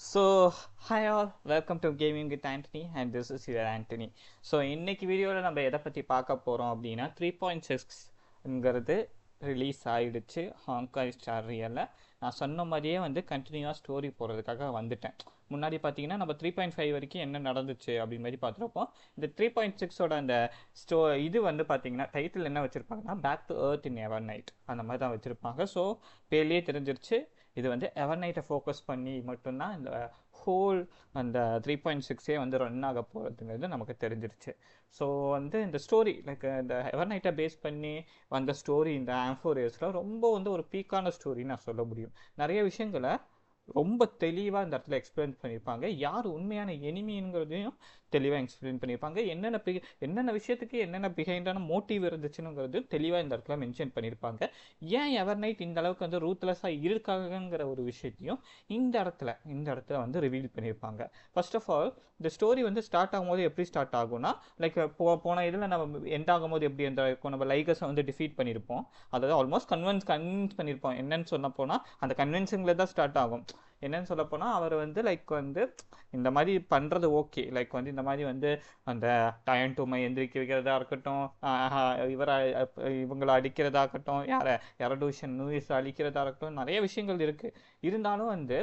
So, hi all, welcome to Gaming with Anthony and this is your Anthony. So இன்னைக்கு வீடியோவில் நம்ம எதை பற்றி பார்க்க போகிறோம் அப்படின்னா 3.6ங்கிறது ரிலீஸ் ஆகிடுச்சு ஹாங்காய் ஸ்டார் ரியலில். நான் சொன்ன மாதிரியே வந்து கண்டினியூவாக ஸ்டோரி போடுறதுக்காக வந்துட்டேன். முன்னாடி பார்த்தீங்கன்னா நம்ம 3.5 வரைக்கும் என்ன நடந்துச்சு அப்படின்னு மாதிரி பார்த்துருப்போம். இந்த 3.6ஓட அந்த இது வந்து பார்த்தீங்கன்னா டைட்டில் என்ன வச்சுருப்பாங்கன்னா back to earth in evernight அந்த மாதிரி தான் வச்சுருப்பாங்க. ஸோ பேர்லேயே தெரிஞ்சிருச்சு இது வந்து எவர் நைட்டை ஃபோக்கஸ் பண்ணி மட்டும்தான் இந்த ஹோல் அந்த 3.6ஏ வந்து ரன் ஆக போகிறதுங்கிறது நமக்கு தெரிஞ்சிருச்சு. ஸோ வந்து இந்த ஸ்டோரி லைக் இந்த எவர் நைட்டை பேஸ் பண்ணி வந்த ஸ்டோரி இந்த ஆம்ஃபோரியஸில் ரொம்ப வந்து ஒரு பீக்கான ஸ்டோரின்னு நான் சொல்ல முடியும். நிறைய விஷயங்களை ரொம்ப தெளிவாக இந்த இடத்துல எக்ஸ்பிளைன் பண்ணியிருப்பாங்க. யார் உண்மையான எனிமிங்கிறதையும் தெளிவாக எக்ஸ்பிளைன் பண்ணியிருப்பாங்க. என்னென்ன விஷயத்துக்கு என்னென்ன பிஹைண்டான மோட்டிவ் இருந்துச்சுங்கிறது தெளிவாக இந்த இடத்துல மென்ஷன் பண்ணியிருப்பாங்க. ஏன் எவர் நைட் இந்த அளவுக்கு வந்து ரூத்லெஸ்ஸாக இருக்காங்கிற ஒரு விஷயத்தையும் இந்த இடத்துல வந்து ரிவீல் பண்ணியிருப்பாங்க. ஃபர்ஸ்ட் ஆஃப் ஆல் இந்த ஸ்டோரி வந்து ஸ்டார்ட் ஆகும்போது எப்படி ஸ்டார்ட் ஆகும்னா லைக் போன இதில் நம்ம எண்ட் ஆகும்போது எப்படி எந்த இருக்கும், நம்ம லைகஸை வந்து டிஃபீட் பண்ணியிருப்போம். அதாவது ஆல்மோஸ்ட் கன்வின்ஸ் பண்ணியிருப்போம். என்னன்னு சொன்ன போனால் அந்த கன்வின்சிங்கில் தான் ஸ்டார்ட் ஆகும். என்னன்னு சொல்ல போனால் அவர் வந்து லைக் வந்து இந்த மாதிரி பண்ணுறது ஓகே, லைக் வந்து இந்த மாதிரி வந்து அந்த டயன் டூமை எந்திரிக்க வைக்கிறதா இருக்கட்டும், இவங்களை அடிக்கிறதா இருக்கட்டும், எரடூஷன் நியூஸ் அழிக்கிறதா இருக்கட்டும், நிறைய விஷயங்கள் இருக்குது. இருந்தாலும் வந்து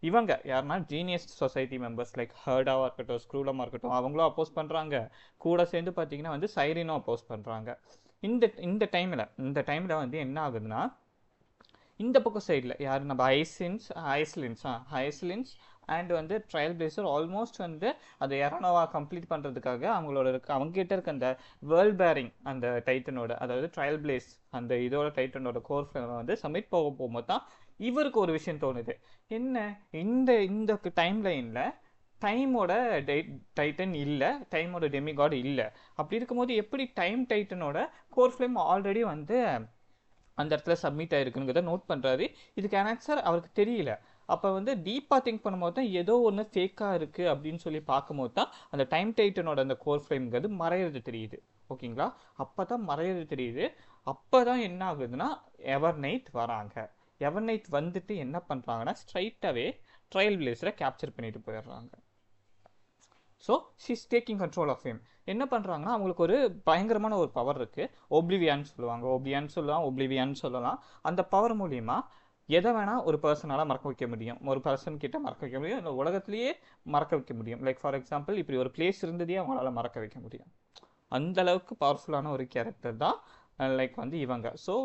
இவங்க யாருன்னா ஜீனியஸ் சொசைட்டி மெம்பர்ஸ் லைக் ஹர்டாவாக இருக்கட்டும், ஸ்க்ரூலமாக இருக்கட்டும், அவங்களும் அப்போஸ் பண்ணுறாங்க. கூட சேர்ந்து பார்த்தீங்கன்னா வந்து சைரினும் அப்போஸ் பண்ணுறாங்க. இந்த டைமில் வந்து என்ன ஆகுதுன்னா இந்த பக்கம் சைடில் யார் நம்ம ஐஸ்லின்ஸ் அண்ட் வந்து ட்ரையல் பிளேசர் ஆல்மோஸ்ட் வந்து அதை எரனோவா கம்ப்ளீட் பண்ணுறதுக்காக அவங்ககிட்ட இருக்க அந்த வேர்ல்ட் பேரிங் அந்த டைட்டனோட, அதாவது ட்ரையல் பிளேஸ் அந்த இதோட டைட்டனோட கோர் ஃப்ளேமை வந்து சப்மிட் போகும்போது தான் இவருக்கு ஒரு விஷயம் தோணுது. என்ன இந்த டைம் லைனில் டைமோட டைட்டன் இல்லை, டைமோட டெமிகாட் இல்லை. அப்படி இருக்கும்போது எப்படி டைம் டைட்டனோட கோர் ஃப்ளேம் ஆல்ரெடி வந்து அந்த இடத்துல சப்மிட் ஆகிருக்குங்கிறத நோட் பண்ணுறாரு. இதுக்கு ஆன்சர் அவருக்கு தெரியல. அப்போ வந்து டீப்பாக திங்க் பண்ணும்போது தான் ஏதோ ஒன்று ஃபேக்காக இருக்குது அப்படின்னு சொல்லி பார்க்கும்போது தான் அந்த டைம் டைட்டனோட அந்த கோர் ஃப்ளேம்ங்கிறது மறையிறது தெரியுது. ஓகேங்களா? அப்போ தான் மறையிறது தெரியுது. அப்போ தான் என்ன ஆகுதுன்னா எவர் நைட் வராங்க. எவர் நைட் வந்துட்டு என்ன பண்ணுறாங்கன்னா ஸ்ட்ரைட்டாகவே ட்ரையல் பிளேஸரை கேப்சர் பண்ணிட்டு போயிடுறாங்க. So she's taking control of him. என்ன பண்ணுறாங்கன்னா அவங்களுக்கு ஒரு பயங்கரமான ஒரு பவர் இருக்குது. ஒப்ளிவியான்னு சொல்லலாம். அந்த பவர் மூலிமா எதை வேணால் ஒரு பர்சனால் மறக்க வைக்க முடியும், ஒரு பர்சன் கிட்ட மறக்க வைக்க முடியும், இந்த உலகத்திலேயே மறக்க வைக்க முடியும். லைக் ஃபார் எக்ஸாம்பிள் இப்படி ஒரு பிளேஸ் இருந்ததே அவங்களால மறக்க வைக்க முடியும். அந்த அளவுக்கு பவர்ஃபுல்லான ஒரு கேரக்டர் தான் லைக் வந்து இவங்க. So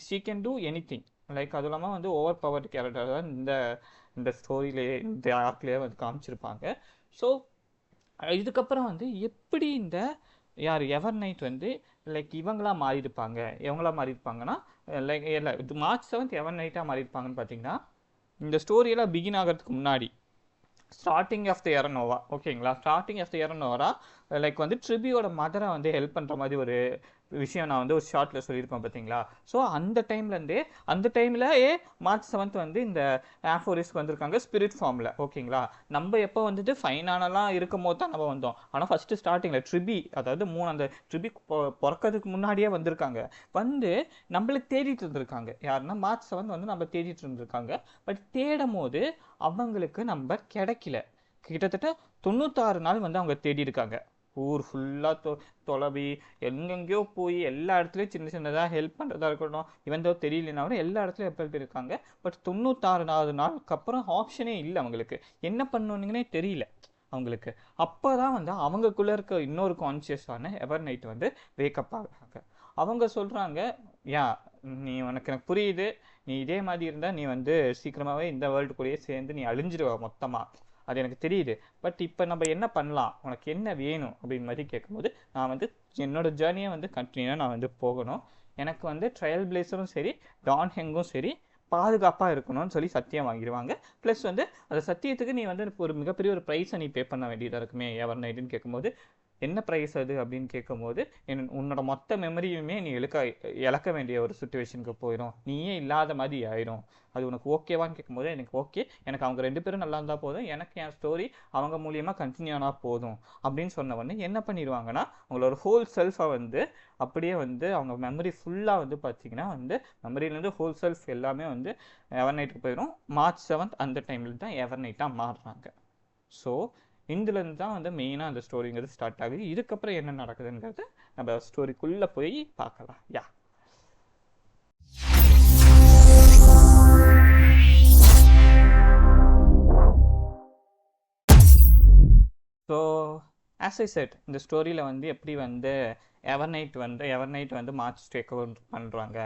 she can do any thing. Like அது இல்லாமல் வந்து ஓவர் பவர்டு கேரக்டர் தான் இந்த ஸ்டோரியிலே இந்த ஆர்க்லேயே வந்து காமிச்சிருப்பாங்க. ஸோ இதுக்கப்புறம் வந்து எப்படி இந்த எவர் நைட் வந்து லைக் இவங்களா மாறியிருப்பாங்கன்னா லைக் மார்ச் 7 எவர் நைட்டாக மாறியிருப்பாங்கன்னு பார்த்தீங்கன்னா இந்த ஸ்டோரியெல்லாம் பிகின் ஆகிறதுக்கு முன்னாடி ஸ்டார்டிங் ஆஃப் த எரனோவா, ஓகேங்களா, ஸ்டார்டிங் ஆஃப் த எரனோவா லைக் வந்து ட்ரிபியோட மதரை வந்து ஹெல்ப் பண்ணுற மாதிரி ஒரு விஷயம் நான் வந்து ஒரு ஷார்ட்டில் சொல்லியிருப்பேன் பார்த்தீங்களா. ஸோ அந்த டைமில் மார்ச் 7 வந்து இந்த ஆஃபோரிஸ்க்கு வந்திருக்காங்க ஸ்பிரிட் ஃபார்மில். ஓகேங்களா, நம்ம எப்போ வந்துட்டு ஃபைனானலாம் இருக்கும் போது தான் நம்ம வந்தோம். ஆனால் ஃபஸ்ட்டு ஸ்டார்டிங்கில் ட்ரிபி, அதாவது அந்த ட்ரிபி பிறக்கிறதுக்கு முன்னாடியே வந்திருக்காங்க. வந்து நம்மளுக்கு தேடிட்டு இருந்திருக்காங்க. யாருன்னா மார்ச் 7 வந்து நம்ம தேடிட்டு இருந்திருக்காங்க. பட் தேடும் போது அவங்களுக்கு நம்பர் கிடைக்கல. கிட்டத்தட்ட 96 நாள் வந்து அவங்க தேடி இருக்காங்க. ஊர் ஃபுல்லாக தொலைவி எங்கெங்கேயோ போய் எல்லா இடத்துலையும் சின்னதாக ஹெல்ப் பண்ணுறதா இருக்கட்டும், இவந்தோ தெரியலனா கூட எல்லா இடத்துலையும் ஹெல்ப் இருக்காங்க. பட் 96 நாளுக்கு அப்புறம் ஆப்ஷனே இல்லை. அவங்களுக்கு என்ன பண்ணுவீங்கன்னே தெரியல அவங்களுக்கு. அப்போ தான் வந்து அவங்களுக்குள்ளே இருக்க இன்னொரு கான்சியஸான எவர் நைட் வந்து வேக்கப் ஆகுறாங்க. அவங்க சொல்கிறாங்க, நீ எனக்கு புரியுது, நீ இதே மாதிரி இருந்தால் நீ வந்து சீக்கிரமாகவே இந்த வேர்ல்டுக்குள்ளேயே சேர்ந்து நீ அழிஞ்சிருவ மொத்தமாக, அது எனக்கு தெரியுது. பட் இப்போ நம்ம என்ன பண்ணலாம், உனக்கு என்ன வேணும் அப்படின்னு மாதிரி கேட்கும்போது நான் வந்து என்னோடய ஜேர்னியை வந்து கண்டினியூவாக நான் வந்து போகணும். எனக்கு வந்து ட்ரையல் பிளேஸரும் சரி டான் ஹெங்கும் சரி பாதுகாப்பாக இருக்கணும்னு சொல்லி சத்தியம் வாங்கிடுவாங்க. ப்ளஸ் வந்து அந்த சத்தியத்துக்கு நீ வந்து ஒரு மிகப்பெரிய ஒரு ப்ரைஸை நீ பே பண்ண வேண்டியதாக இருக்குமே எவர் நைட்டுன்னு கேட்கும்போது என்ன ப்ரைஸ் அது அப்படின்னு கேட்கும்போது உன்னோட மொத்த மெமரியுமே நீ இழக்க வேண்டிய ஒரு சுச்சுவேஷனுக்கு போயிடும், நீயே இல்லாத மாதிரி ஆயிரும். அது உனக்கு ஓகேவான்னு கேட்கும்போது எனக்கு ஓகே, எனக்கு அவங்க 2 பேரும் நல்லா இருந்தால் போதும், எனக்கு என் ஸ்டோரி அவங்க மூலியமாக கண்டினியூ ஆனால் போதும் அப்படின்னு சொன்ன உடனே என்ன பண்ணிடுவாங்கன்னா அவங்களோட ஹோல் செல்ஃபை வந்து அப்படியே வந்து அவங்க மெமரி ஃபுல்லாக வந்து பார்த்தீங்கன்னா வந்து மெமரியிலேருந்து ஹோல் செல்ஃப் எல்லாமே வந்து எவர்நைட்டுக்கு போயிடும். March 7th அந்த டைமில் தான் எவர்நைட்டாக மாறுறாங்க. ஸோ இதுலேருந்து தான் வந்து மெயினாக அந்த ஸ்டோரிங்கிறது ஸ்டார்ட் ஆகுது. இதுக்கப்புறம் என்ன நடக்குதுங்கிறது நம்ம ஸ்டோரிக்குள்ளே போய் பார்க்கலாம். Yeah so as I set, இந்த ஸ்டோரியில் வந்து எப்படி வந்து எவர்நைட் வந்து மார்ச் டேக் ஓவர் பண்ணுறாங்க,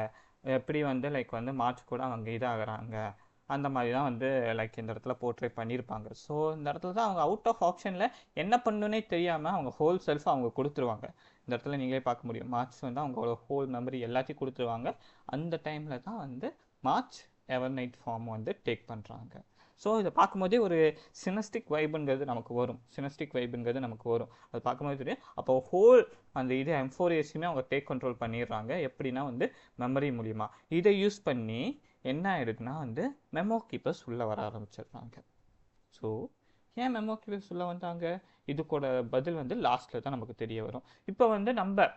எப்படி வந்து லைக் வந்து மார்ச் கூட அவங்க இதாகிறாங்க, அந்த மாதிரி தான் வந்து லைக் இந்த இடத்துல போர்ட்ரே பண்ணியிருப்பாங்க. ஸோ இந்த இடத்துல தான் அவங்க அவுட் ஆஃப் ஆப்ஷனில் என்ன பண்ணுன்னே தெரியாமல் அவங்க ஹோல் செல்ஃபை அவங்க கொடுத்துருவாங்க. இந்த இடத்துல நீங்களே பார்க்க முடியும், மார்ச் வந்து அவங்களோட ஹோல் மெமரி எல்லாத்தையும் கொடுத்துருவாங்க. அந்த டைமில் தான் வந்து மார்ச் எவர்நைட் ஃபார்ம் வந்து டேக் பண்ணுறாங்க. ஸோ இதை பார்க்கும்போதே ஒரு சினஸ்டிக் வைபுங்கிறது நமக்கு வரும். அது பார்க்கும்போது தெரியும். அப்போ ஹோல் அந்த இது M4ACயுமே அவங்க டேக் கண்ட்ரோல் பண்ணிடுறாங்க. எப்படின்னா வந்து மெமரி மூலிமா இதை யூஸ் பண்ணி என்ன ஆயிடுதுன்னா வந்து மெமோ கீப்பர்ஸ் உள்ளே வர ஆரம்பிச்சிடுறாங்க. ஸோ ஏன் மெமோ கீப்பர்ஸ் உள்ளே வந்தாங்க, இதுக்கூட பதில் வந்து லாஸ்ட்டில் தான் நமக்கு தெரிய வரும். இப்போ வந்து நம்ம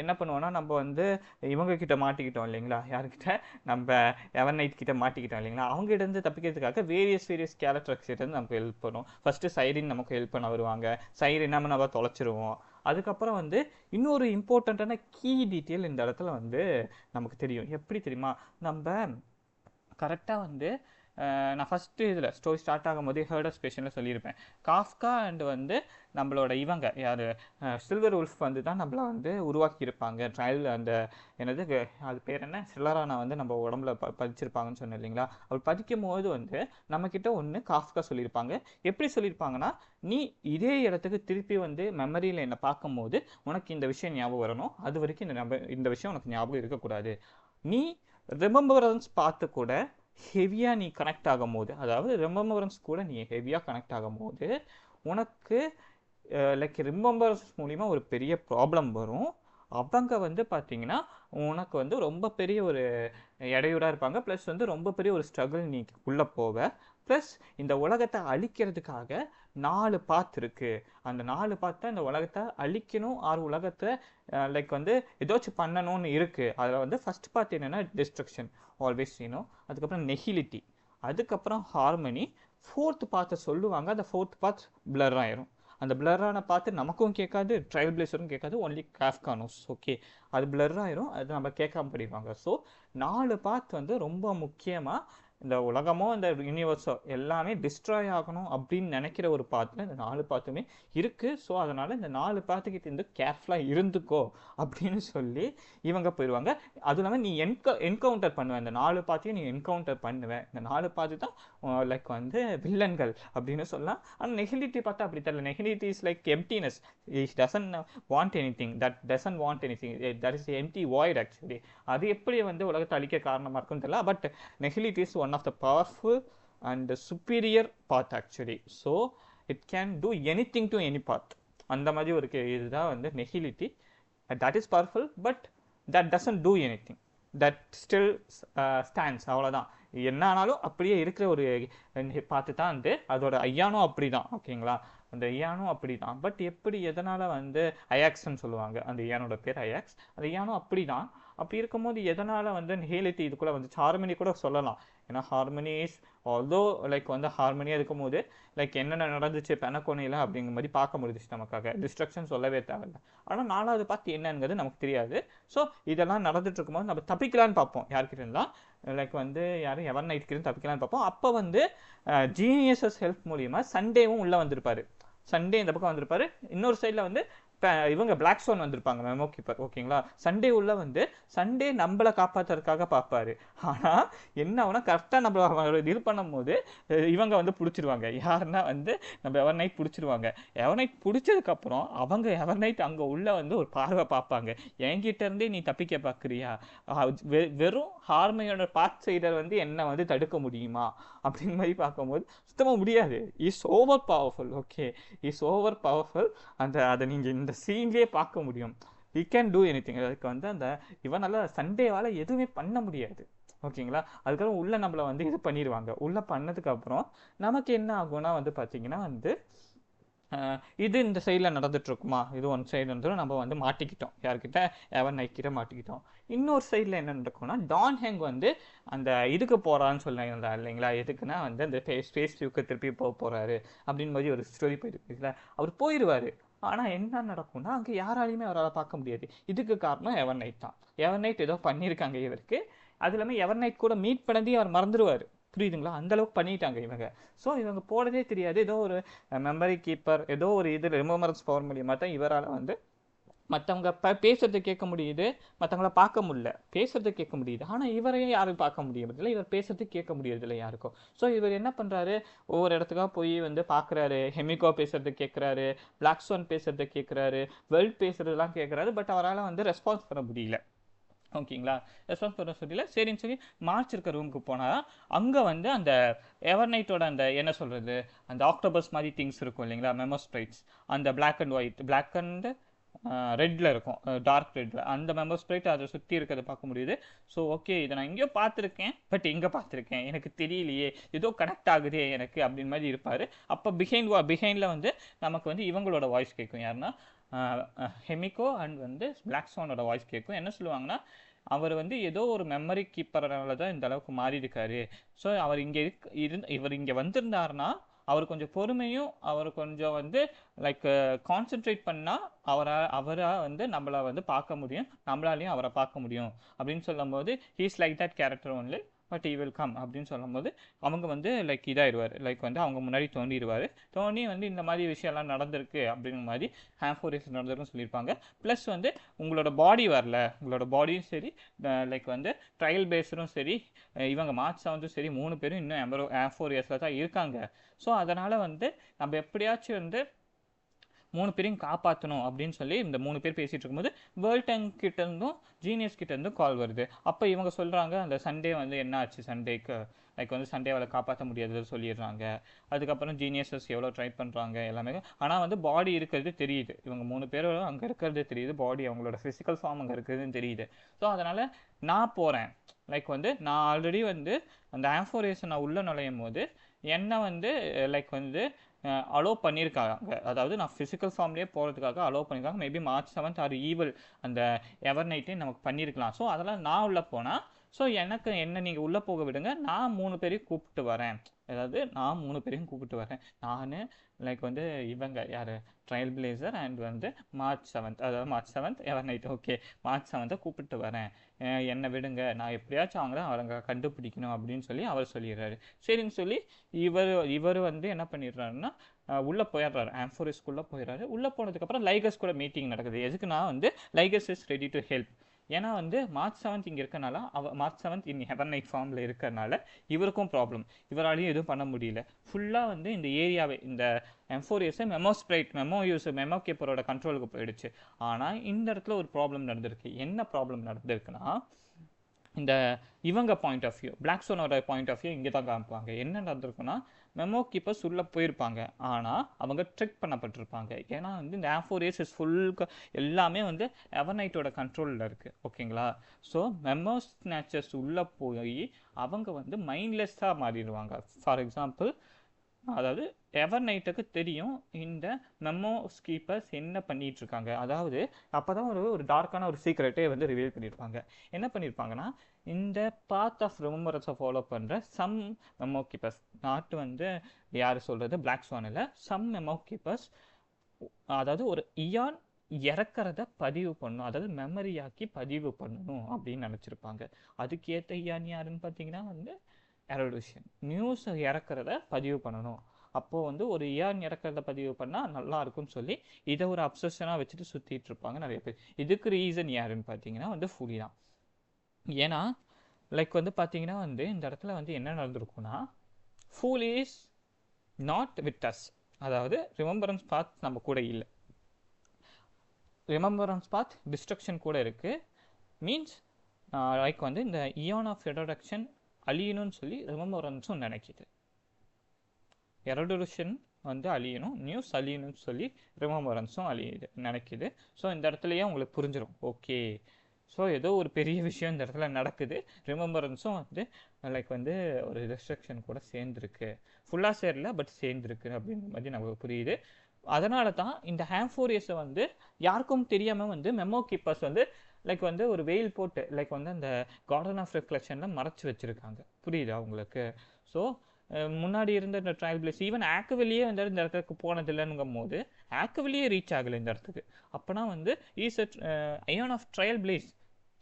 என்ன பண்ணுவோன்னா, நம்ம வந்து இவங்கக்கிட்ட மாட்டிக்கிட்டோம் இல்லைங்களா, யார்கிட்ட, நம்ம எவர்நைட் கிட்ட மாட்டிக்கிட்டோம் இல்லைங்களா, அவங்ககிட்ட தப்பிக்கிறதுக்காக வேரியஸ் கேரக்டர்ஸ்கிட்டேருந்து நமக்கு ஹெல்ப் பண்ணும். ஃபஸ்ட்டு சைரின் நமக்கு ஹெல்ப் பண்ண வருவாங்க, சைரின் நம்ம தொலைச்சிருவோம். அதுக்கப்புறம் வந்து இன்னொரு இம்பார்ட்டண்ட்டான கீ டீட்டெயில் இந்த இடத்துல வந்து நமக்கு தெரியும். எப்படி தெரியுமா, நம்ம கரெக்டாக வந்து நான் ஃபஸ்ட்டு இதில் ஸ்டோரி ஸ்டார்ட் ஆகும்போது ஹர்டர் ஸ்பேஷனில் சொல்லியிருப்பேன், காஃப்கா அண்ட் வந்து நம்மளோட இவங்க யார் சில்வர் உல்ஃப் வந்து தான் நம்மளை வந்து உருவாக்கியிருப்பாங்க. ட்ரையல் அந்த என்னது அது பேர் என்ன, சில்லரானா வந்து நம்ம உடம்புல பதிச்சிருப்பாங்கன்னு சொன்னேன் இல்லைங்களா. அப்படி பதிக்கும் போது வந்து நம்மக்கிட்ட ஒன்று காஃப்கா சொல்லியிருப்பாங்க. எப்படி சொல்லியிருப்பாங்கன்னா, நீ இதே இடத்துக்கு திருப்பி வந்து மெமரியில் என்னை பார்க்கும்போது உனக்கு இந்த விஷயம் ஞாபகம் வரணும், அது வரைக்கும் இந்த விஷயம் உனக்கு ஞாபகம் இருக்கக்கூடாது. நீ ரிமெம்பரன்ஸ் பார்த்து கூட ஹெவியாக நீ கனெக்ட் ஆகும் போது, அதாவது ரிமெம்பரன்ஸ் கூட நீ ஹெவியாக கனெக்ட் ஆகும் போது உனக்கு லைக் ரிமெம்பரன்ஸ் மூலிமா ஒரு பெரிய ப்ராப்ளம் வரும். அவங்க வந்து பார்த்தீங்கன்னா உனக்கு வந்து ரொம்ப பெரிய ஒரு இடையூறாக இருப்பாங்க. ப்ளஸ் வந்து ரொம்ப பெரிய ஒரு ஸ்ட்ரகிள் நீ உள்ளே போவ. ப்ளஸ் இந்த உலகத்தை அழிக்கிறதுக்காக 4 பாத் இருக்குது. அந்த 4 பாத்தை இந்த உலகத்தை அழிக்கணும், உலகத்தை லைக் வந்து ஏதாச்சும் பண்ணணும்னு இருக்குது. அதில் வந்து ஃபஸ்ட் பாத் என்னென்னா டிஸ்ட்ரக்ஷன், ஆல்வேஸ் செய்யணும். அதுக்கப்புறம் நெஹிலிட்டி, அதுக்கப்புறம் ஹார்மனி. 4th பாத்தை சொல்லுவாங்க, அந்த 4th பாத் பிளர் ஆயிரும். அந்த பிளரான பார்த்து நமக்கும் கேட்காது, ட்ரையல் பிளேஸரும் கேட்காது, ஒன்லி காஃப்கானோஸ். ஓகே, அது பிளர் ஆயிரும், அது நம்ம கேட்காம படிப்பாங்க. ஸோ 4 பாத் வந்து ரொம்ப முக்கியமாக இந்த உலகமோ இந்த யூனிவர்ஸோ எல்லாமே டிஸ்ட்ராய் ஆகணும் அப்படின்னு நினைக்கிற ஒரு பாத்தில் இந்த 4 பாத்துமே இருக்குது. ஸோ அதனால் இந்த 4 பாத்துக்கிட்ட இருந்து கேர்ஃபுல்லாக இருந்துக்கோ அப்படின்னு சொல்லி இவங்க போயிடுவாங்க. அதுவும் இல்லாமல் நீ என்கவுண்டர் பண்ணுவேன், இந்த 4 பாத்தையும் நீ என்கவுண்டர் பண்ணுவேன். இந்த 4 பாத்து தான் லைக் வந்து வில்லன்கள் அப்படின்னு சொல்லலாம். ஆனால் நெகிலிட்டி பார்த்தா அப்படி தெரியல. Nihility is like emptiness, it doesn't want anything, that is empty void actually. அது எப்படி வந்து உலகத்தை அழிக்க காரணமாக இருக்குன்னு தெரியல. But nihility is one of the powerful and the superior path actually, so it can do anything to any path. அந்த மாதிரி ஒரு இதுதான் வந்து நெகிலிட்டி. that is powerful but that doesn't do anything, that still stands. அவ்வளோதான், என்ன ஆனாலும் அப்படியே இருக்கிற ஒரு பார்த்து தான் வந்து அதோட ஐயானும் அப்படி தான். ஓகேங்களா, அந்த ஐயானும் அப்படி தான். பட் எப்படி எதனால் வந்து அயாக்ஸ்ன்னு சொல்லுவாங்க, அந்த ஐயானோட பேர் அயாக்ஸ். அந்த ஐயானும் அப்படி தான். அப்படி இருக்கும்போது எதனால் வந்து நெகிலிட்டி இதுக்குள்ளே வந்து ஹார்மனி கூட சொல்லலாம். ஏன்னா ஹார்மனி இஸ் ஆல்தோ லைக் வந்து ஹார்மனியாக இருக்கும்போது லைக் என்னென்ன நடந்துச்சு பெனக்கோனையில் அப்படிங்கிற மாதிரி பார்க்க முடிஞ்சிச்சு நமக்காக. டிஸ்ட்ரக்ஷன் சொல்லவே தேவையில்லை. ஆனால் 4வது பார்த்து என்னங்கிறது நமக்கு தெரியாது. ஸோ இதெல்லாம் நடந்துட்டு இருக்கும்போது நம்ம தப்பிக்கலான்னு பார்ப்போம், யார்கிட்ட இருந்தால் லைக் வந்து யாரும் எவர்நைட்கிட்ட தப்பிக்கலான்னு பார்ப்போம். அப்போ வந்து ஜீனியஸஸ் ஹெல்ப் மூலிமா சண்டேவும் உள்ளே வந்திருப்பாரு. சண்டே இந்த பக்கம் வந்திருப்பாரு. இன்னொரு சைடில் வந்து இவங்க பிளாக் ஸ்டோன் வந்திருப்பாங்க, மெமோ கீப்பர். ஓகேங்களா, சண்டே உள்ள வந்து சண்டே நம்மளை காப்பாற்றுறதுக்காக பார்ப்பாரு. ஆனால் என்ன ஆகுனா கரெக்டாக நம்ம இது பண்ணும் போது இவங்க வந்து பிடிச்சிருவாங்க. யாருன்னா வந்து நம்ம எவர்நைட் பிடிச்சிருவாங்க. எவர்நைட் பிடிச்சதுக்கப்புறம் அவங்க எவர்நைட் அங்கே உள்ள வந்து ஒரு பார்வை பார்ப்பாங்க, என்கிட்ட இருந்தே நீ தப்பிக்க பார்க்குறியா, வெறும் ஹார்மனியோட பாத் சைடர் வந்து என்ன வந்து தடுக்க முடியுமா அப்படிங்கிற மாதிரி பார்க்கும்போது சுத்தமாக முடியாது. Is over powerful. Okay, is over powerful. அதை நீங்கள் அந்த சீன்லேயே பார்க்க முடியும். he can do anything. அதுக்கு வந்து அந்த இவனால சண்டேவால் எதுவுமே பண்ண முடியாது. ஓகேங்களா? அதுக்கப்புறம் உள்ள நம்மளை வந்து இது பண்ணிடுவாங்க. உள்ள பண்ணதுக்கப்புறம் நமக்கு என்ன ஆகும்னா வந்து பார்த்தீங்கன்னா வந்து இது இந்த சைடில் நடந்துட்டு இருக்குமா, இது ஒன் சைடு வந்துடும், நம்ம வந்து மாட்டிக்கிட்டோம் யார்கிட்ட, எவன் நைட் கிட்ட மாட்டிக்கிட்டோம். இன்னொரு சைடில் என்ன நடக்கும்னா டான் ஹெங் வந்து அந்த இதுக்கு போகிறான்னு சொல்லியிருந்தா இல்லைங்களா, எதுக்குன்னா வந்து அந்த ஸ்பேஸ் வியூக்கு திருப்பி போக போகிறாரு அப்படின்னு மாதிரி ஒரு ஸ்டோரி போயிருக்குங்களா. அவர் போயிடுவார். ஆனால் என்ன நடக்கும்னா அங்கே யாராலையுமே அவரால் பார்க்க முடியாது. இதுக்கு காரணம் எவன் நைட் தான். எவன் நைட் ஏதோ பண்ணியிருக்காங்க இவருக்கு. அது இல்லாமல் எவன் நைட் கூட மீட் பண்ணதே அவர் மறந்துடுவார். புரியுதுங்களா? அந்த அளவுக்கு பண்ணிட்டாங்க இவங்க. ஸோ இவங்க போனதே தெரியாது. ஏதோ ஒரு மெமரி கீப்பர், ஏதோ ஒரு இது ரிமெம்பரன்ஸ் பவர் மூலியமாக தான் இவரால் வந்து மற்றவங்க பேசுறதை கேட்க முடியுது, மற்றவங்கள பார்க்க முடியல. பேசுறதை கேட்க முடியுது, ஆனால் இவரையும் யாரும் பார்க்க முடியறதில்லை, இவர் பேசுறது கேட்க முடியறதில்லை யாருக்கும். ஸோ இவர் என்ன பண்ணுறாரு, ஒவ்வொரு இடத்துக்காக போய் வந்து பார்க்குறாரு. ஹெமிகோ பேசுறது கேட்குறாரு, பிளாக் ஸ்வான் பேசுறதை கேட்குறாரு, வேர்ல்ட் பேசுறதுலாம் கேட்குறாரு. பட் அவரால் வந்து ரெஸ்பான்ஸ் பண்ண முடியல. ஓகேங்களா? ரெஸ்பான்ஸ் பண்ண சொல்லல. சரின்னு சொல்லி மார்ச் இருக்க ரூமுக்கு போனால் அங்கே வந்து அந்த எவர் நைட்டோட அந்த என்ன சொல்கிறது, அந்த ஆக்டோபஸ் மாதிரி திங்ஸ் இருக்கும் இல்லைங்களா, மெமோஸ்பிரைட்ஸ், அந்த black and white, black and ரெட்டில் இருக்கும், டார்க் ரெட்டில், அந்த மெமோஸ்பிரைட் அதை சுற்றி இருக்கிறத பார்க்க முடியுது. ஸோ ஓகே, இதை நான் எங்கேயோ பார்த்துருக்கேன், பட் எங்கே பார்த்துருக்கேன் எனக்கு தெரியலையே, ஏதோ கனெக்ட் ஆகுதே எனக்கு அப்படின்னு மாதிரி இருப்பார். அப்போ பிஹைண்டில் வந்து நமக்கு வந்து இவங்களோட வாய்ஸ் கேட்கும். யாருன்னா ஹெமிகோ அண்ட் வந்து பிளாக் ஸ்வானோட வாய்ஸ் கேட்கும். என்ன சொல்லுவாங்கன்னா, அவர் வந்து ஏதோ ஒரு மெமரி கீப்பர்னால தான் இந்த அளவுக்கு மாறி இருக்காரு. ஸோ அவர் இங்கே இவர் இங்கே வந்திருந்தாருன்னா அவர் கொஞ்சம் பொறுமையும், அவர் கொஞ்சம் வந்து லைக் கான்சென்ட்ரேட் பண்ணால் அவரை வந்து நம்மளை வந்து பார்க்க முடியும், நம்மளாலையும் அவரை பார்க்க முடியும் அப்படின்னு சொல்லும்போது he's like that character only, but he will come அப்படின்னு சொல்லும்போது அவங்க வந்து லைக் இதாகிடுவார். லைக் வந்து அவங்க முன்னாடி தோண்டிடுவார். தோண்டி வந்து இந்த மாதிரி விஷயம்லாம் நடந்திருக்கு அப்படிங்கிற மாதிரி ஹேம்ஃபோரியஸ் நடந்திருக்குன்னு சொல்லியிருப்பாங்க. ப்ளஸ் வந்து உங்களோட பாடி வரல, உங்களோட பாடியும் சரி, லைக் வந்து ட்ரையல் பேஸரும் சரி, இவங்க மார்ச் வந்து சரி, 3 பேரும் இன்னும் ஹேம்ஃபோரியஸில் தான் இருக்காங்க. ஸோ அதனால் வந்து நம்ம எப்படியாச்சும் வந்து 3 பேரையும் காப்பாற்றணும் அப்படின்னு சொல்லி இந்த 3 பேர் பேசிகிட்டு இருக்கும்போது வேர்ல்ட் டேங்க் கிட்டேருந்தும் ஜீனியஸ் கிட்டேருந்தும் கால் வருது. அப்போ இவங்க சொல்கிறாங்க அந்த சண்டே வந்து என்ன ஆச்சு, சண்டேக்கு லைக் வந்து சண்டேவால் காப்பாற்ற முடியாதுன்னு சொல்லிடுறாங்க. அதுக்கப்புறம் ஜீனியஸஸ் எவ்வளோ ட்ரை பண்ணுறாங்க எல்லாமே. ஆனால் வந்து பாடி இருக்கிறது தெரியுது, இவங்க 3 பேரும் அங்கே இருக்கிறது தெரியுது, பாடி அவங்களோட ஃபிசிக்கல் ஃபார்ம் அங்கே இருக்கிறதுன்னு தெரியுது. ஸோ அதனால் நான் போகிறேன், லைக் வந்து நான் ஆல்ரெடி வந்து அந்த ஆம்ஃபோரியேஷன் நான் உள்ளே நுழையும் போது என்னை வந்து லைக் வந்து அலோவ் பண்ணியிருக்காங்க. அதாவது நான் ஃபிசிக்கல் ஃபார்ம்லேயே போகிறதுக்காக அலோவ் பண்ணியிருக்காங்க. Maybe March 7th R evil அந்த எவர் நைட்டே நமக்கு பண்ணியிருக்கலாம். ஸோ அதெல்லாம் நான் உள்ளே போனால், ஸோ எனக்கு என்ன நீங்கள் உள்ளே போக விடுங்க, நான் 3 பேரையும் கூப்பிட்டு வரேன். அதாவது நான் 3 பேரையும் கூப்பிட்டு வரேன். நான் லைக் வந்து இவங்க யார், ட்ரையல் பிளேசர் அண்ட் வந்து மார்ச் 7th, அதாவது மார்ச் 7th எவர் நைட், ஓகே மார்ச் 7th கூப்பிட்டு வரேன், என்னை விடுங்க, நான் எப்படியாச்சும் அவங்க கண்டுபிடிக்கணும் அப்படின்னு சொல்லி அவர் சொல்லிடுறாரு. சரின்னு சொல்லி இவர் வந்து என்ன பண்ணிடுறாருன்னா உள்ளே போயிடுறாரு, ஆம்ஃபோரியஸ்குள்ளே போயிடுறாரு. உள்ளே போனதுக்கப்புறம் லைகஸ் கூட மீட்டிங் நடக்குது. எதுக்குன்னா வந்து லைகஸ் இஸ் ரெடி டு ஹெல்ப். ஏன்னா வந்து மார்ச் 7th இங்கே இருக்கனால, மார்ச் 7th இன் ஹெவர் நைட் ஃபார்மில் இருக்கிறனால இவருக்கும் ப்ராப்ளம், இவராலையும் எதுவும் பண்ண முடியல. ஃபுல்லாக வந்து இந்த ஏரியாவே இந்த எம்ஃபோரியஸை மெமோ கேப்பரோட கண்ட்ரோலுக்கு போயிடுச்சு. ஆனால் இந்த இடத்துல ஒரு ப்ராப்ளம் நடந்திருக்கு. என்ன ப்ராப்ளம் நடந்திருக்குன்னா, இந்த இவங்க பாயிண்ட் ஆஃப் வியூ, பிளாக் ஸ்வானோட பாயிண்ட் ஆஃப் வியூ இங்கே தான் காமிப்பாங்க. என்ன நடந்திருக்குன்னா, மெமோ கீப்பர்ஸ் உள்ளே போயிருப்பாங்க, ஆனால் அவங்க ட்ரிக் பண்ணப்பட்டிருப்பாங்க. ஏன்னா வந்து இந்த ஆம்ஃபோரியஸ் இஸ் எல்லாமே வந்து எவர் நைட்டோட கண்ட்ரோலில் இருக்குது. ஓகேங்களா? ஸோ மெமோ ஸ்நாச்சர்ஸ் உள்ளே போய் அவங்க வந்து மைண்ட்லெஸ்ஸாக மாறிடுவாங்க. ஃபார் எக்ஸாம்பிள், அதாவது எவர் நைட்டுக்கு தெரியும் இந்த மெமோ கீப்பர்ஸ் என்ன பண்ணிட்டு இருக்காங்க. அதாவது அப்போ தான் ஒரு டார்க்கான ஒரு சீக்ரெட்டே வந்து ரிவீல் பண்ணியிருப்பாங்க. என்ன பண்ணியிருப்பாங்கன்னா, இந்த பாத் ஆஃப் ரிமெம்பரன்ஸை ஃபாலோ பண்ணுற சம் மெமோ கீப்பர்ஸ், நாட்டு வந்து யார் சொல்கிறது, பிளாக் ஸ்வானில் சம் மெமோ கீப்பர்ஸ், அதாவது ஒரு இயான் இறக்கிறத பதிவு பண்ணணும், அதாவது மெமரியாக்கி பதிவு பண்ணணும் அப்படின்னு நினச்சிருப்பாங்க. அதுக்கேற்ற இயான் யாருன்னு பார்த்தீங்கன்னா வந்து எரோடிஷன், நியூஸ் இறக்கிறத பதிவு பண்ணணும். அப்போது வந்து ஒரு இயான் இறக்கிறத பதிவு பண்ணால் நல்லா இருக்கும்னு சொல்லி இதை ஒரு அப்சஷனாக வச்சுட்டு சுற்றிட்டு இருப்பாங்க நிறைய பேர். இதுக்கு ரீசன் யாருன்னு பார்த்தீங்கன்னா வந்து ஃபுலி தான். ஏன்னா லைக் வந்து பார்த்தீங்கன்னா வந்து இந்த இடத்துல வந்து என்ன நடந்திருக்குன்னா, fool is not with us, அதாவது ரிமெம்பரன்ஸ் பாத் நம்ம கூட இல்லை, ரிமெம்பரன்ஸ் பாத் டிஸ்ட்ரக்ஷன் கூட இருக்குது. மீன்ஸ் லைக் வந்து இந்த இயான் ஆஃப் எரோடக்ஷன் அழியணும்னு சொல்லி ரிமெம்பரன்ஸும் நினைக்கிது. எரோடக்ஷன் வந்து அழியணும், நியூஸ் அழியணும்னு சொல்லி ரிமெம்பரன்ஸும் அழியுது நினைக்குது. ஸோ இந்த இடத்துலையே உங்களுக்கு புரிஞ்சிடும், ஓகே ஸோ ஏதோ ஒரு பெரிய விஷயம் இந்த இடத்துல நடக்குது, ரிமெம்பரன்ஸும் வந்து லைக் வந்து ஒரு ரெஸ்ட்ரிக்ஷன் கூட சேர்ந்துருக்கு, ஃபுல்லாக சேரல பட் சேர்ந்துருக்கு அப்படின்ற மாதிரி நமக்கு புரியுது. அதனால தான் இந்த ஹேம்ஃபோரியஸை வந்து யாருக்கும் தெரியாமல் வந்து மெமோ கீப்பர்ஸ் வந்து லைக் வந்து ஒரு வெயில் போட்டு லைக் வந்து அந்த கார்டன் ஆஃப் ரிஃப்ளெக்ஷனில் மறைச்சி வச்சுருக்காங்க. புரியுதா உங்களுக்கு? ஸோ முன்னாடி இருந்த இந்த ட்ரையல் பிளேஸ் ஈவன் ஆக்குவெளியே வந்து இந்த இடத்துக்கு போனதில்லைங்கும் போது ஆக்குவெளியே ரீச் ஆகலை இந்த இடத்துக்கு. அப்போனா வந்து ஈஸ் அயான் of trial place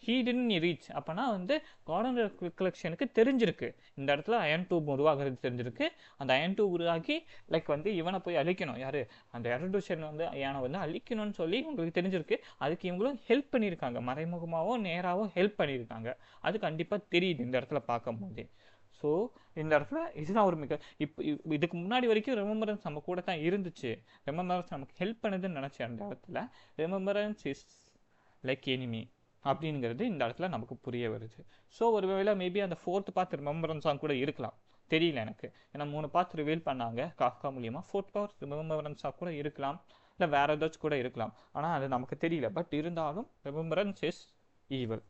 he didn't reach. அப்போனா வந்து கார்டன் ரிஃப்ளெக்ஷனுக்கு தெரிஞ்சிருக்கு இந்த இடத்துல அயன் டூப் உருவாகிறது தெரிஞ்சிருக்கு. அந்த அயன் டூப் உருவாக்கி லைக் வந்து இவனை போய் அழிக்கணும், யார் அந்த எரடுஷன் வந்து அயானை வந்து அழிக்கணும்னு சொல்லி உங்களுக்கு தெரிஞ்சிருக்கு. அதுக்கு இவங்களும் ஹெல்ப் பண்ணியிருக்காங்க, மறைமுகமாகவோ நேராகவோ ஹெல்ப் பண்ணியிருக்காங்க. அது கண்டிப்பாக தெரியுது இந்த இடத்துல பார்க்கும் போதே. ஸோ இந்த இடத்துல இதுதான் ஒரு மிக இதுக்கு முன்னாடி வரைக்கும் ரிமெம்பரன்ஸ் நம்ம கூட தான் இருந்துச்சு, ரிமெம்பரன்ஸ் நமக்கு ஹெல்ப் பண்ணுதுன்னு நினச்சேன். அந்த இடத்துல ரிமெம்பரன்ஸ் இஸ் லைக் எனிமி அப்படிங்கிறது இந்த இடத்துல நமக்கு புரிய வருது. ஸோ ஒருவேளை மேபி அந்த 4th பார்ட் ரிமெம்பரன்ஸாக கூட இருக்கலாம், தெரியல எனக்கு. ஏன்னா 3 பார்ட் ரிவீல் பண்ணாங்க காஃப்கா மூலியமாக. 4th பார்ட் ரிமெம்பரன்ஸாக கூட இருக்கலாம், இல்லை வேற ஏதாச்சும் கூட இருக்கலாம், ஆனால் அது நமக்கு தெரியல. பட் இருந்தாலும் remembrance is evil,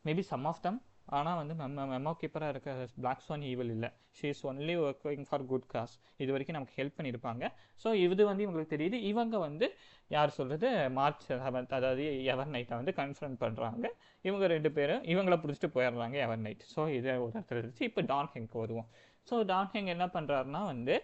maybe some of them. ஆனால் வந்து மெமோ கீப்பராக இருக்க பிளாக் ஸ்வான் ஈவல் இல்லை, she is only working for good cause. இது வரைக்கும் நமக்கு ஹெல்ப் பண்ணியிருப்பாங்க. ஸோ இது வந்து இவங்களுக்கு தெரியுது. இவங்க வந்து யார் சொல்கிறது, மார்ச் 7th அதாவது எவர் நைட்டை வந்து கன்ஃபரன்ட் பண்ணுறாங்க. இவங்க 2 பேரும் இவங்கள பிடிச்சிட்டு போயிடுறாங்க எவர் நைட். ஸோ இதை ஒரு இடத்துல இருந்துச்சு. இப்போ டான் ஹெங்க்கு வருவோம். ஸோ டான் ஹெங் என்ன பண்ணுறாருனா வந்து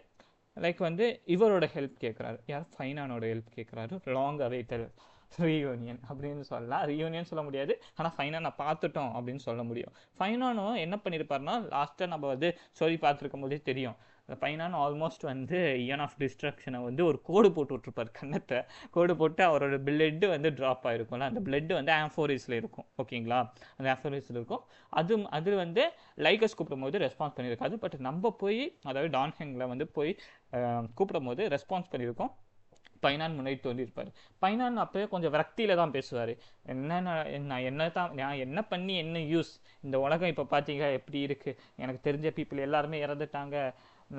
லைக் வந்து இவரோட ஹெல்ப் கேட்குறாரு, யார் ஃபைனானோட ஹெல்ப் கேட்குறாரு. லாங் அவைட்டல் ரீயூனியன் அப்படின்னு சொல்லலாம், ரீயூனியன் சொல்ல முடியாது, ஆனால் ஃபைனானை பார்த்துட்டோம் அப்படின்னு சொல்ல முடியும். ஃபைனானும் என்ன பண்ணியிருப்பாருனா லாஸ்ட்டாக நம்ம வந்து சொல்லி பார்த்துருக்கும் போதே தெரியும், ஃபைனான் ஆல்மோஸ்ட் வந்து இயன் ஆஃப் டிஸ்ட்ரக்ஷனை வந்து ஒரு கோடு போட்டு விட்ருப்பார், கண்ணத்தை கோடு போட்டு அவரோட பிளட்டு வந்து ட்ராப் ஆகிருக்கும்ல, அந்த பிளட்டு வந்து ஆம்ஃபோரிஸில் இருக்கும். ஓகேங்களா, அந்த ஆம்ஃபோரிஸில் இருக்கும். அது வந்து லைகஸ் கூப்பிடும் போது ரெஸ்பான்ஸ் பண்ணியிருக்காது. பட் நம்ம போய் அதாவது டான் ஹெங்கில் வந்து போய் கூப்பிடும் போது ரெஸ்பான்ஸ் பண்ணியிருக்கோம். பைனான் முன்னாடி தோன்றியிருப்பார். பைனான் அப்போயே கொஞ்சம் விரக்தியில் தான் பேசுவார். நான் என்ன பண்ணி என்ன யூஸ், இந்த உலகம் இப்போ பார்த்தீங்க எப்படி இருக்குது, எனக்கு தெரிஞ்ச பீப்புள் எல்லாருமே இறந்துட்டாங்க,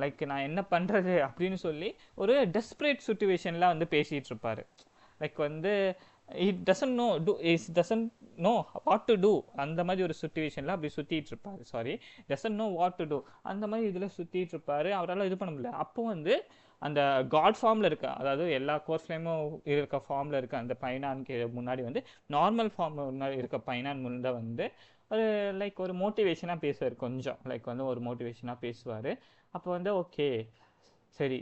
லைக் நான் என்ன பண்ணுறது அப்படின்னு சொல்லி ஒரு டெஸ்பரேட் சுச்சுவேஷனில் வந்து பேசிகிட்டு இருப்பார். லைக் வந்து doesn't know what to do, அந்த மாதிரி ஒரு சுச்சுவேஷனில் அப்படி சுற்றிட்டு இருப்பார். Doesn't know what to do அந்த மாதிரி இதில் சுற்றிட்டு இருப்பார். அவரால் இது பண்ண முடியல. அப்போ வந்து அந்த காட் ஃபார்மில் இருக்க, அதாவது எல்லா கோர் ஃப்ளேமும் இருக்க ஃபார்மில் இருக்க அந்த பைனானுக்கு முன்னாடி வந்து நார்மல் ஃபார்ம் முன்னாடி இருக்க பைனான் முன்னாடி வந்து ஒரு லைக் ஒரு மோட்டிவேஷனாக பேசுவார், கொஞ்சம் லைக் வந்து ஒரு மோட்டிவேஷனாக பேசுவார். அப்போ வந்து ஓகே சரி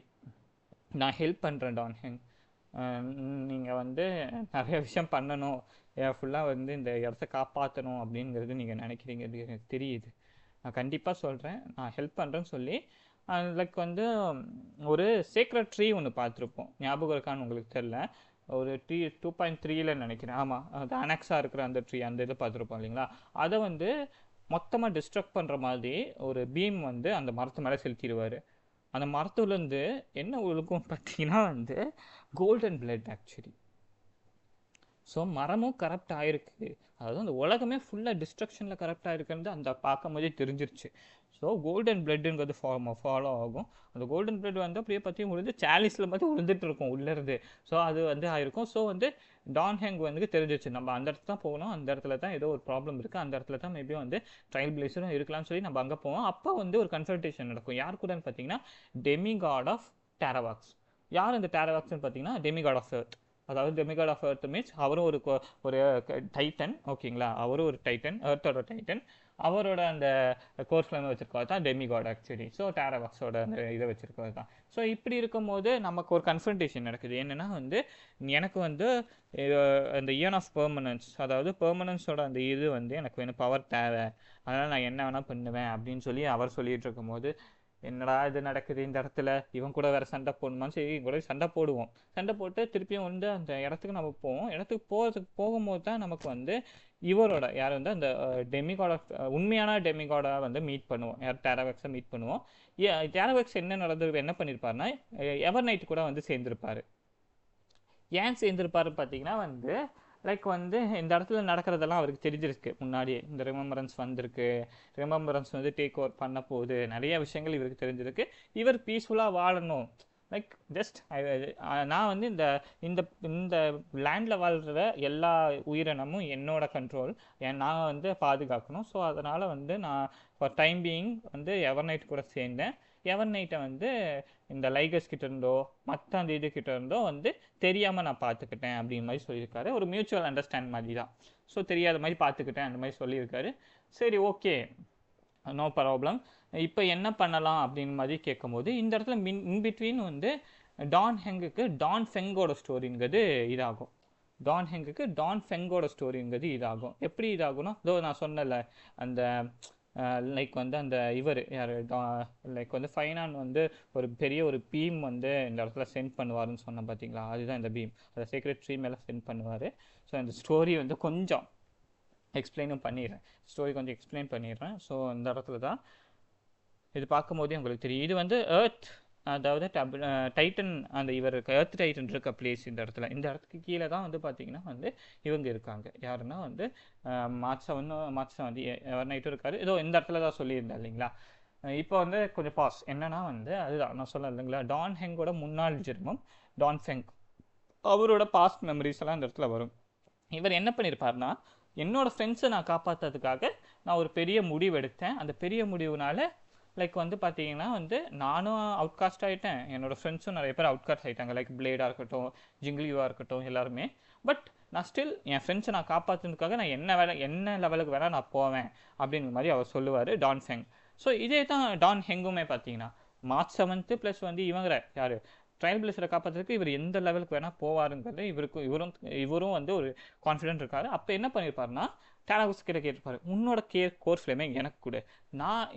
நான் ஹெல்ப் பண்ணுறேன் டான் ஹெங், நீங்கள் வந்து நிறைய விஷயம் பண்ணணும், ஃபுல்லாக வந்து இந்த இடத்த காப்பாற்றணும் அப்படிங்கிறது நீங்கள் நினைக்கிறீங்க, எனக்கு தெரியுது, நான் கண்டிப்பாக சொல்கிறேன், நான் ஹெல்ப் பண்ணுறேன்னு சொல்லி லைக் வந்து ஒரு சீக்ரெட் ட்ரீ ஒன்று பார்த்துருப்போம், ஞாபகம் இருக்கான்னு உங்களுக்கு தெரில, ஒரு ட்ரீ 2.3ல் நினைக்கிறேன், ஆமாம், அது அனெக்ஸாக இருக்கிற அந்த ட்ரீ, அந்த இதை பார்த்துருப்போம் இல்லைங்களா. அதை வந்து மொத்தமாக டிஸ்ட்ரக்ட் பண்ணுற மாதிரி ஒரு பீம் வந்து அந்த மரத்து மேலே செலுத்திடுவார். அந்த மரத்துலேருந்து என்ன ஒழுக்கும் பார்த்தீங்கன்னா வந்து கோல்டன் பிளட் ஆக்சுவலி. ஸோ மரமும் கரப்ட் ஆகிருக்கு, அதாவது அந்த உலகமே ஃபுல்லாக டிஸ்ட்ரக்ஷனில் கரப்ட் ஆகிருக்குன்னு அந்த பார்க்கும் போதே தெரிஞ்சிருச்சு. ஸோ கோல்டன் பிளட்டுங்கிறது ஃபாலோ ஆகும். அந்த கோல்டன் பிளட் வந்து அப்படியே பற்றி விழுந்து சாலிஸில் பார்த்து விழுந்துட்டு இருக்கும் உள்ளேருந்து. ஸோ அது வந்து ஆயிருக்கும். ஸோ வந்து டான் ஹெங் வந்து தெரிஞ்சிச்சு, நம்ம அந்த இடத்துல தான் போகணும், அந்த இடத்துல தான் ஏதோ ஒரு ப்ராப்ளம் இருக்குது, அந்த இடத்துல தான் மேபி வந்து ட்ரையல் பிளேஸரும் இருக்கலாம்னு சொல்லி நம்ம அங்கே போவோம். அப்போ வந்து ஒரு கன்சல்டேஷன் நடக்கும், யார் கூடன்னு பார்த்தீங்கன்னா டெமிகாட் ஆஃப் டேரவாக்ஸ். யார் இந்த டேரவாக்ஸ்ன்னு பார்த்தீங்கன்னா டெமிகாட் ஆஃப் எர்த். அதாவது டெமிகாட் ஆஃப் எர்த் மீன்ஸ் அவரும் ஒரு டைட்டன். ஓகேங்களா, அவரும் ஒரு டைட்டன், எர்த்தோட டைட்டன். அவரோட அந்த கோர் ஃப்ளேமை வச்சிருக்கவர் தான் டெமிகாட் ஆக்சுவலி. ஸோ டேரவாக்ஸோட அந்த இதை வச்சிருக்கவர் தான். ஸோ இப்படி இருக்கும்போது நமக்கு ஒரு கன்ஃபரன்டேஷன் நடக்குது. என்னென்னா வந்து எனக்கு வந்து அந்த இயன் ஆஃப் பெர்மனன்ஸ், அதாவது பெர்மனன்ஸோட அந்த இது வந்து எனக்கு வேணும், பவர் தேவை, அதனால் நான் என்ன வேணால் பண்ணுவேன் அப்படின்னு சொல்லி அவர் சொல்லிகிட்டு இருக்கும்போது, என்னடா இது நடக்குது இந்த இடத்துல, இவன் கூட வேறு சண்டை போடணுமான்னு சரி கூட சண்டை போடுவோம். சண்டை போட்டு திருப்பியும் வந்து அந்த இடத்துக்கு நம்ம போவோம். இடத்துக்கு போகும்போது தான் நமக்கு வந்து இவரோட யார் வந்து அந்த டெமிகாட உண்மையான டெமிகாடை வந்து மீட் பண்ணுவோம், யார் டேரவாக்ஸை மீட் பண்ணுவோம். டேரவாக்ஸ் என்ன பண்ணியிருப்பாருன்னா எவர் நைட் கூட வந்து சேர்ந்துருப்பார். ஏன் சேர்ந்துருப்பாருன்னு பார்த்தீங்கன்னா வந்து லைக் வந்து இந்த இடத்துல நடக்கிறதெல்லாம் அவருக்கு தெரிஞ்சிருக்கு முன்னாடியே. இந்த ரிமெம்பரன்ஸ் வந்திருக்கு, ரிமெம்பரன்ஸ் வந்து டேக் ஓவர் பண்ண போகுது, நிறைய விஷயங்கள் இவருக்கு தெரிஞ்சிருக்கு. இவர் பீஸ்ஃபுல்லாக வாழணும். லைக் ஜஸ்ட் நான் வந்து இந்த இந்த இந்த லேண்டில் வாழ்கிற எல்லா உயிரினமும் என்னோட கண்ட்ரோல், நான் வந்து பாதுகாக்கணும். ஸோ அதனால் வந்து நான் ஃபார் டைம் பீயிங் வந்து எவர்நைட் கூட சேர்ந்தேன். எவர்நைட்டை வந்து இந்த லைகர்ஸ் கிட்ட இருந்தோ மற்ற அந்த இதுகிட்ட இருந்தோ வந்து தெரியாமல் நான் பார்த்துக்கிட்டேன் அப்படின்ற மாதிரி சொல்லியிருக்காரு. ஒரு மியூச்சுவல் அண்டர்ஸ்டாண்ட் மாதிரி தான். ஸோ தெரியாத மாதிரி பார்த்துக்கிட்டேன் அந்த மாதிரி சொல்லியிருக்காரு. சரி, ஓகே, நோ ப்ராப்ளம். இப்போ என்ன பண்ணலாம் அப்படின்னு மாதிரி கேட்கும்போது இந்த இடத்துல இன்பிட்வீன் வந்து டான் ஹெங்குக்கு டான் ஃபெங்கோட ஸ்டோரிங்கிறது இதாகும். டான் ஹெங்குக்கு டான் ஃபெங்கோட ஸ்டோரிங்கிறது இதாகும். எப்படி இதாகும்னா, இதோ நான் சொன்னல அந்த லைக் வந்து அந்த இவர் யார் லைக் வந்து ஃபைனான் வந்து ஒரு பெரிய ஒரு பீம் வந்து இந்த இடத்துல சென்ட் பண்ணுவாருன்னு சொன்னேன் பார்த்தீங்களா, அதுதான் இந்த பீம். அதை சீக்ரெட் ட்ரீ மேலே சென்ட் பண்ணுவார். ஸோ அந்த ஸ்டோரி வந்து கொஞ்சம் எக்ஸ்பிளைனும் பண்ணிடுறேன். ஸோ இந்த இடத்துல தான் இது பார்க்கும்போதே உங்களுக்கு தெரியும். இது வந்து எர்த், அதாவது டைட்டன், அந்த இவர் எர்த் டைட்டன் இருக்க பிளேஸ் இந்த இடத்துல. இந்த இடத்துக்கு கீழே தான் வந்து பார்த்தீங்கன்னா வந்து இவங்க இருக்காங்க. யாருன்னா வந்து மாட்சம் வந்து எவர்நைட்டும் இருக்காரு. ஏதோ இந்த இடத்துல தான் சொல்லியிருந்தேன் இல்லைங்களா. இப்போ வந்து கொஞ்சம் பாஸ் என்னன்னா வந்து அதுதான் நான் சொல்ல இல்லைங்களா, டான் ஹெங்கோட முன்னாள் ஜென்மம் டான் ஃபெங், அவரோட பாஸ்ட் மெமரிஸ் எல்லாம் இந்த இடத்துல வரும். இவர் என்ன பண்ணியிருப்பார்னா, என்னோட ஃப்ரெண்ட்ஸை நான் காப்பாற்றுறதுக்காக நான் ஒரு பெரிய முடிவு எடுத்தேன். அந்த பெரிய முடிவுனால லைக் வந்து பார்த்தீங்கன்னா வந்து நானும் அவுட்காஸ்ட் ஆகிட்டேன், என்னோடய ஃப்ரெண்ட்ஸும் நிறைய பேர் அவுட்காஸ்ட் ஆகிட்டாங்க. லைக் பிளேடாக இருக்கட்டும், ஜிங்கிலியூவாக இருக்கட்டும், எல்லாருமே. பட் நான் ஸ்டில் என் ஃப்ரெண்ட்ஸை நான் காப்பாற்றுறதுக்காக நான் என்ன லெவலுக்கு வேணால் நான் போவேன் அப்படிங்கிற மாதிரி அவர் சொல்லுவார், டான் ஃபெங். ஸோ இதே தான் டான் ஹெங்குமே பார்த்தீங்கன்னா மார்ச் 7 ப்ளஸ் வந்து இவங்கிற யார் ட்ரையல் பிளேஸரை காப்பாற்றுறதுக்கு இவர் எந்த லெவலுக்கு வேணால் போவாருங்கிறது இவரும் வந்து ஒரு கான்ஃபிடென்ட் இருக்காரு. அப்போ என்ன பண்ணியிருப்பாருன்னா, டேலாகஸ் கிட்ட கேட்டிருப்பாரு, உன்னோட கோர் ஃப்ளேமே எனக்கு கூட, நான்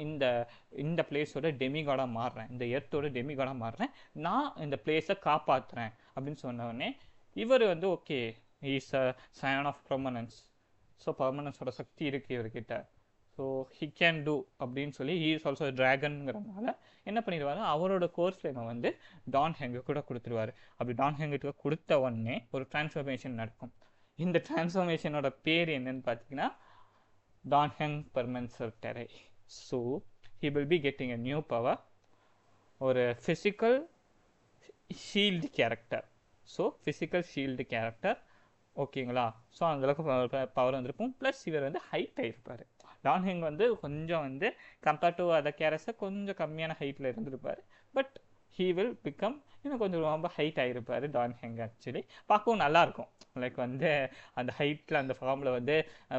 இந்த பிளேஸோட டெமிகாடாக மாறுறேன், இந்த எர்த்தோட டெமிகாடாக மாறுறேன், நான் இந்த பிளேஸை காப்பாற்றுறேன் அப்படின்னு சொன்ன உடனே இவர் வந்து okay, is a sign of permanence. So பெர்மனன்ஸோட சக்தி இருக்குது இவர்கிட்ட. ஸோ ஹி கேன் டூ அப்படின்னு சொல்லி ஹீ இஸ் ஆல்சோ ட்ராகனுங்கிறதுனால என்ன பண்ணிடுவார், அவரோட கோர் ஃப்ளேமை வந்து டான் ஹெங்கு கூட கொடுத்துருவார். அப்படி டான் ஹெங்குக்கு கொடுத்த உடனே ஒரு டிரான்ஸ்ஃபர்மேஷன் நடக்கும். இந்த டிரான்ஸ்ஃபர்மேஷனோட பேர் என்னன்னு பார்த்தீங்கன்னா Dan Heng permansor terrae. So he will be getting a new power, ஒரு physical shield character. So physical shield character, ஓகேங்களா. ஸோ அந்தளவுக்கு பவர் வந்திருக்கும். ப்ளஸ் இவர் வந்து ஹைட் ஆகிருப்பார். டான் ஹெங் வந்து கொஞ்சம் வந்து கம்பேர்ட் டு அதர் கேரக்டர்ஸை கொஞ்சம் கம்மியான ஹைட்டில் இருந்திருப்பார். பட் ஹீ வில் பிகம் இன்னும் கொஞ்சம் ரொம்ப ஹைட் ஆகிருப்பார் டான் ஹெங். ஆக்சுவலி பார்க்கவும் நல்லாயிருக்கும். லைக் வந்து அந்த ஹைட்டில் அந்த ஃபார்மில் வந்து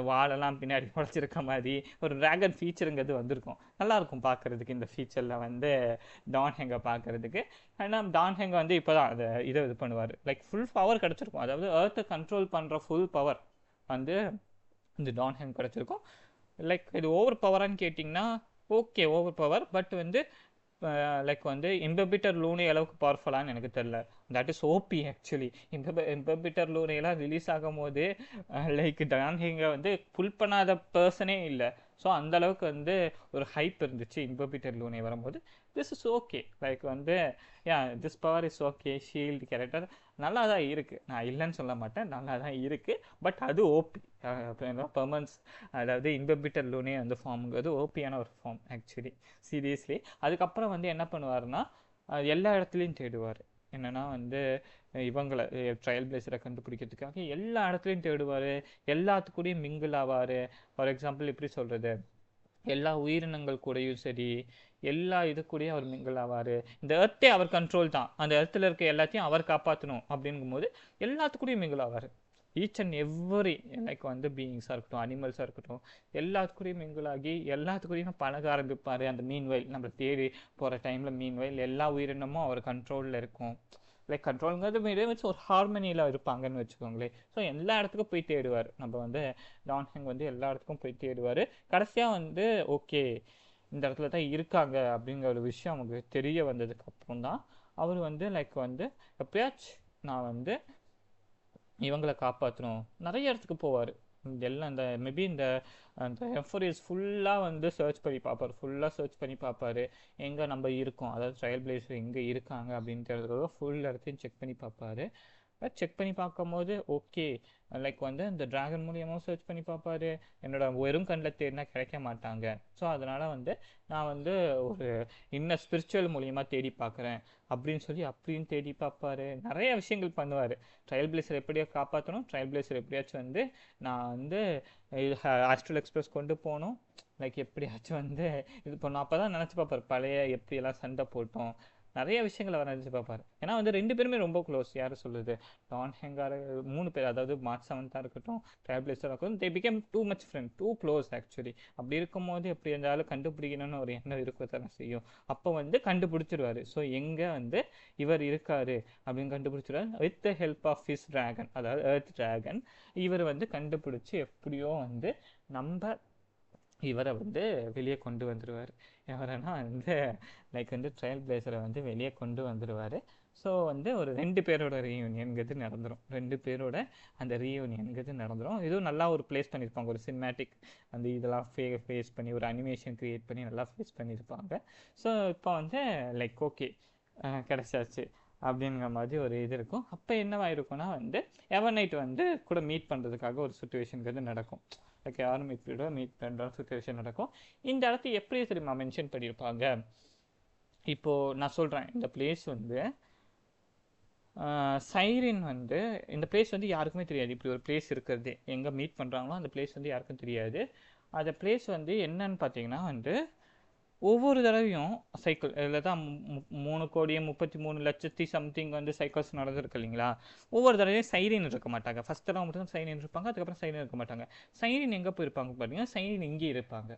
வாழெல்லாம் பின்னாடி முளைச்சிருக்க மாதிரி ஒரு ட்ராகன் ஃபீச்சருங்கிறது வந்திருக்கும். நல்லாயிருக்கும் பார்க்குறதுக்கு இந்த ஃபீச்சரில் வந்து டான் ஹெங்கை பார்க்குறதுக்கு. ஆனால் டான் ஹெங்கை வந்து இப்போ தான் அதை இது பண்ணுவார். லைக் ஃபுல் பவர் கிடச்சிருக்கும். அதாவது எர்த்தை கண்ட்ரோல் பண்ணுற ஃபுல் பவர் வந்து இந்த டான் ஹெங் கிடச்சிருக்கும். லைக் இது ஓவர் பவரான்னு கேட்டிங்கன்னா ஓகே, ஓவர் பவர். பட் வந்து லைக் வந்து இம்பபிட்டர் லூனே அளவுக்கு பவர்ஃபுல்லான்னு எனக்கு தெரில. That is OP actually. Imbibitor லூனேலாம் ரிலீஸ் ஆகும் போது லைக் டான் ஹெங்கை வந்து புல் பண்ணாத பர்சனே இல்லை. ஸோ அந்தளவுக்கு வந்து ஒரு ஹைப் இருந்துச்சு இம்பபிட்டர் லூனே வரும்போது. திஸ் இஸ் ஓகே, லைக் வந்து this power is okay. Shield character நல்லா தான் இருக்குது, நான் இல்லைன்னு சொல்ல மாட்டேன், நல்லா தான் இருக்குது. பட் அது ஓபி பெர்மன்ஸ், அதாவது இம்பபிட்டர் லூனே அந்த ஃபார்முங்கிறது ஓபியான ஒரு ஃபார்ம் ஆக்சுவலி, சீரியஸ்லி. அதுக்கப்புறம் வந்து என்ன பண்ணுவார்னா, எல்லா இடத்துலையும் தேடுவார். என்னென்னா வந்து இவங்களை ட்ரையல் பிளேஸரை கண்டுபிடிக்கிறதுக்காக எல்லா இடத்துலையும் தேடுவார், எல்லாத்துக்கூடையும் மிங்கிள் ஆவார். ஃபார் எக்ஸாம்பிள் எப்படி சொல்கிறது, எல்லா உயிரினங்கள் கூடயும் சரி, எல்லா இது கூடயும் அவர் மிங்கிள் ஆவார். இந்த எர்த்தே அவர் கண்ட்ரோல் தான், அந்த எர்த்தில் இருக்க எல்லாத்தையும் அவர் காப்பாற்றணும் அப்படிங்கும்போது எல்லாத்துக்கூடையும் மிங்கிள் ஆவார். ஈச் அண்ட் எவ்வரி லைக் வந்து பீயிங்ஸாக இருக்கட்டும், அனிமல்ஸாக இருக்கட்டும், எல்லாத்துக்கூடையும் மிங்கிள் ஆகி எல்லாத்துக்கூடையும் பழக ஆரம்பிப்பார். அந்த மீன்வயல் நம்ம தேடி போகிற டைமில் மீன்வயல் எல்லா உயிரினமும் அவர் கண்ட்ரோலில் இருக்கும். லைக் கண்ட்ரோலுங்கிறது மீடியம் வச்சு ஒரு ஹார்மனியில் இருப்பாங்கன்னு வச்சுக்கோங்களேன். ஸோ எல்லா இடத்துக்கும் போய் தேடுவார். நம்ம வந்து டான் ஹெங் வந்து எல்லா இடத்துக்கும் போய் தேடுவார். கடைசியாக வந்து ஓகே இந்த இடத்துல தான் இருக்காங்க அப்படிங்கிற ஒரு விஷயம் அவங்களுக்கு தெரிய வந்ததுக்கு அப்புறம் தான் அவர் வந்து லைக் வந்து எப்பயாச்சும் நான் வந்து இவங்களை காப்பாற்றணும் நிறைய இடத்துக்கு போவார். எல்லாம் இந்த மேபி இந்த எம்ஃபோரியஸ் ஃபுல்லாக வந்து சர்ச் பண்ணி பார்ப்பார், எங்கே நம்ம இருக்கோம், அதாவது ட்ரையல் பிளேஸர் எங்கே இருக்காங்க அப்படின்றதுக்காக ஃபுல் இடத்தையும் செக் பண்ணி பார்ப்பார். செக் பண்ணி பார்க்கும்போது ஓகே லைக் வந்து இந்த டிராகன் மூலியமாக சர்ச் பண்ணி பார்ப்பாரு. என்னோட வெறும் கண்ணில் தேடினா கிடைக்க மாட்டாங்க. ஸோ அதனால் வந்து நான் வந்து ஒரு இன்னும் ஸ்பிரிச்சுவல் மூலியமாக தேடி பார்க்குறேன் அப்படின்னு சொல்லி அப்படின்னு தேடி பார்ப்பாரு. நிறைய விஷயங்கள் பண்ணுவார். ட்ரையல் பிளேசர் எப்படியோ காப்பாற்றணும், ட்ரையல் பிளேசர் எப்படியாச்சும் வந்து நான் வந்து ஆஸ்ட்ரல் எக்ஸ்பிரஸ் கொண்டு போகணும், லைக் எப்படியாச்சும் வந்து இது பண்ணணும். அப்போ தான் நினச்சி பார்ப்பார் பழைய எப்படியெல்லாம் சண்டை போட்டோம், நிறைய விஷயங்களை அவர் நினச்சி பார்ப்பார். ஏன்னா வந்து 2 பேருமே ரொம்ப க்ளோஸ். யார் சொல்லுது, டான் ஹெங்கார் 3 பேர், அதாவது மார்ச் 7 இருக்கட்டும், ட்ரையல் பிளேசராக இருக்கட்டும், they became too much friend, too close actually. அப்படி இருக்கும்போது எப்படி இருந்தாலும் கண்டுபிடிக்கணும்னு ஒரு எண்ணம் இருக்க தானே செய்யும். அப்போ வந்து கண்டுபிடிச்சிருவாரு. ஸோ எங்கே வந்து இவர் இருக்காரு அப்படின்னு கண்டுபிடிச்சிருவாரு with the help of his dragon, அதாவது எர்த் டிராகன். இவர் வந்து கண்டுபிடிச்சி எப்படியோ வந்து நம்ம இவரை வந்து வெளியே கொண்டு வந்துடுவார். எவரைனா வந்து லைக் வந்து ட்ரையல் பிளேசரை வந்து வெளியே கொண்டு வந்துடுவார். ஸோ வந்து ஒரு 2 பேரோட ரீயூனியன்கிறது நடந்துடும். 2 பேரோட அந்த ரீயூனியன்கிறது நடந்துடும். இதுவும் நல்லா ஒரு ப்ளேஸ் பண்ணியிருப்பாங்க, ஒரு சினிமேட்டிக் அந்த இதெல்லாம் ஃபேஸ் பண்ணி ஒரு அனிமேஷன் க்ரியேட் பண்ணி நல்லா ஃபேஸ் பண்ணியிருப்பாங்க. ஸோ இப்போ வந்து லைக் ஓகே கிடச்சாச்சு அப்படிங்கிற மாதிரி ஒரு இது இருக்கும். அப்போ என்னவாக இருக்கும்னா வந்து எவர்நைட் வந்து கூட மீட் பண்ணுறதுக்காக ஒரு சுச்சுவேஷனுங்கிறது நடக்கும். லைக் யாரும் மீட் பண்ணுற சுச்சுவேஷன் நடக்கும். இந்த இடத்த எப்படி தெரியுமா மென்ஷன் பண்ணியிருப்பாங்க, இப்போது நான் சொல்கிறேன். இந்த பிளேஸ் வந்து சைரின் வந்து இந்த பிளேஸ் வந்து யாருக்குமே தெரியாது. இப்படி ஒரு பிளேஸ் இருக்கிறது எங்கே மீட் பண்ணுறாங்களோ அந்த பிளேஸ் வந்து யாருக்கும் தெரியாது. அந்த பிளேஸ் வந்து என்னன்னு பார்த்தீங்கன்னா வந்து ஒவ்வொரு தடவையும் சைக்கிள் இதில் தான் 3,33,00,000 சம்திங் வந்து சைக்கிள்ஸ் நடந்திருக்கு இல்லைங்களா. ஒவ்வொரு தடவையும் சைரின் இருக்க மாட்டாங்க. ஃபஸ்ட் தடவை மட்டும் தான் சைரின் இருப்பாங்க, அதுக்கப்புறம் சைரின் இருக்க மாட்டாங்க. சைரின் எங்கே போயிருப்பாங்க பார்த்தீங்கன்னா, சைரின் இங்கே இருப்பாங்க.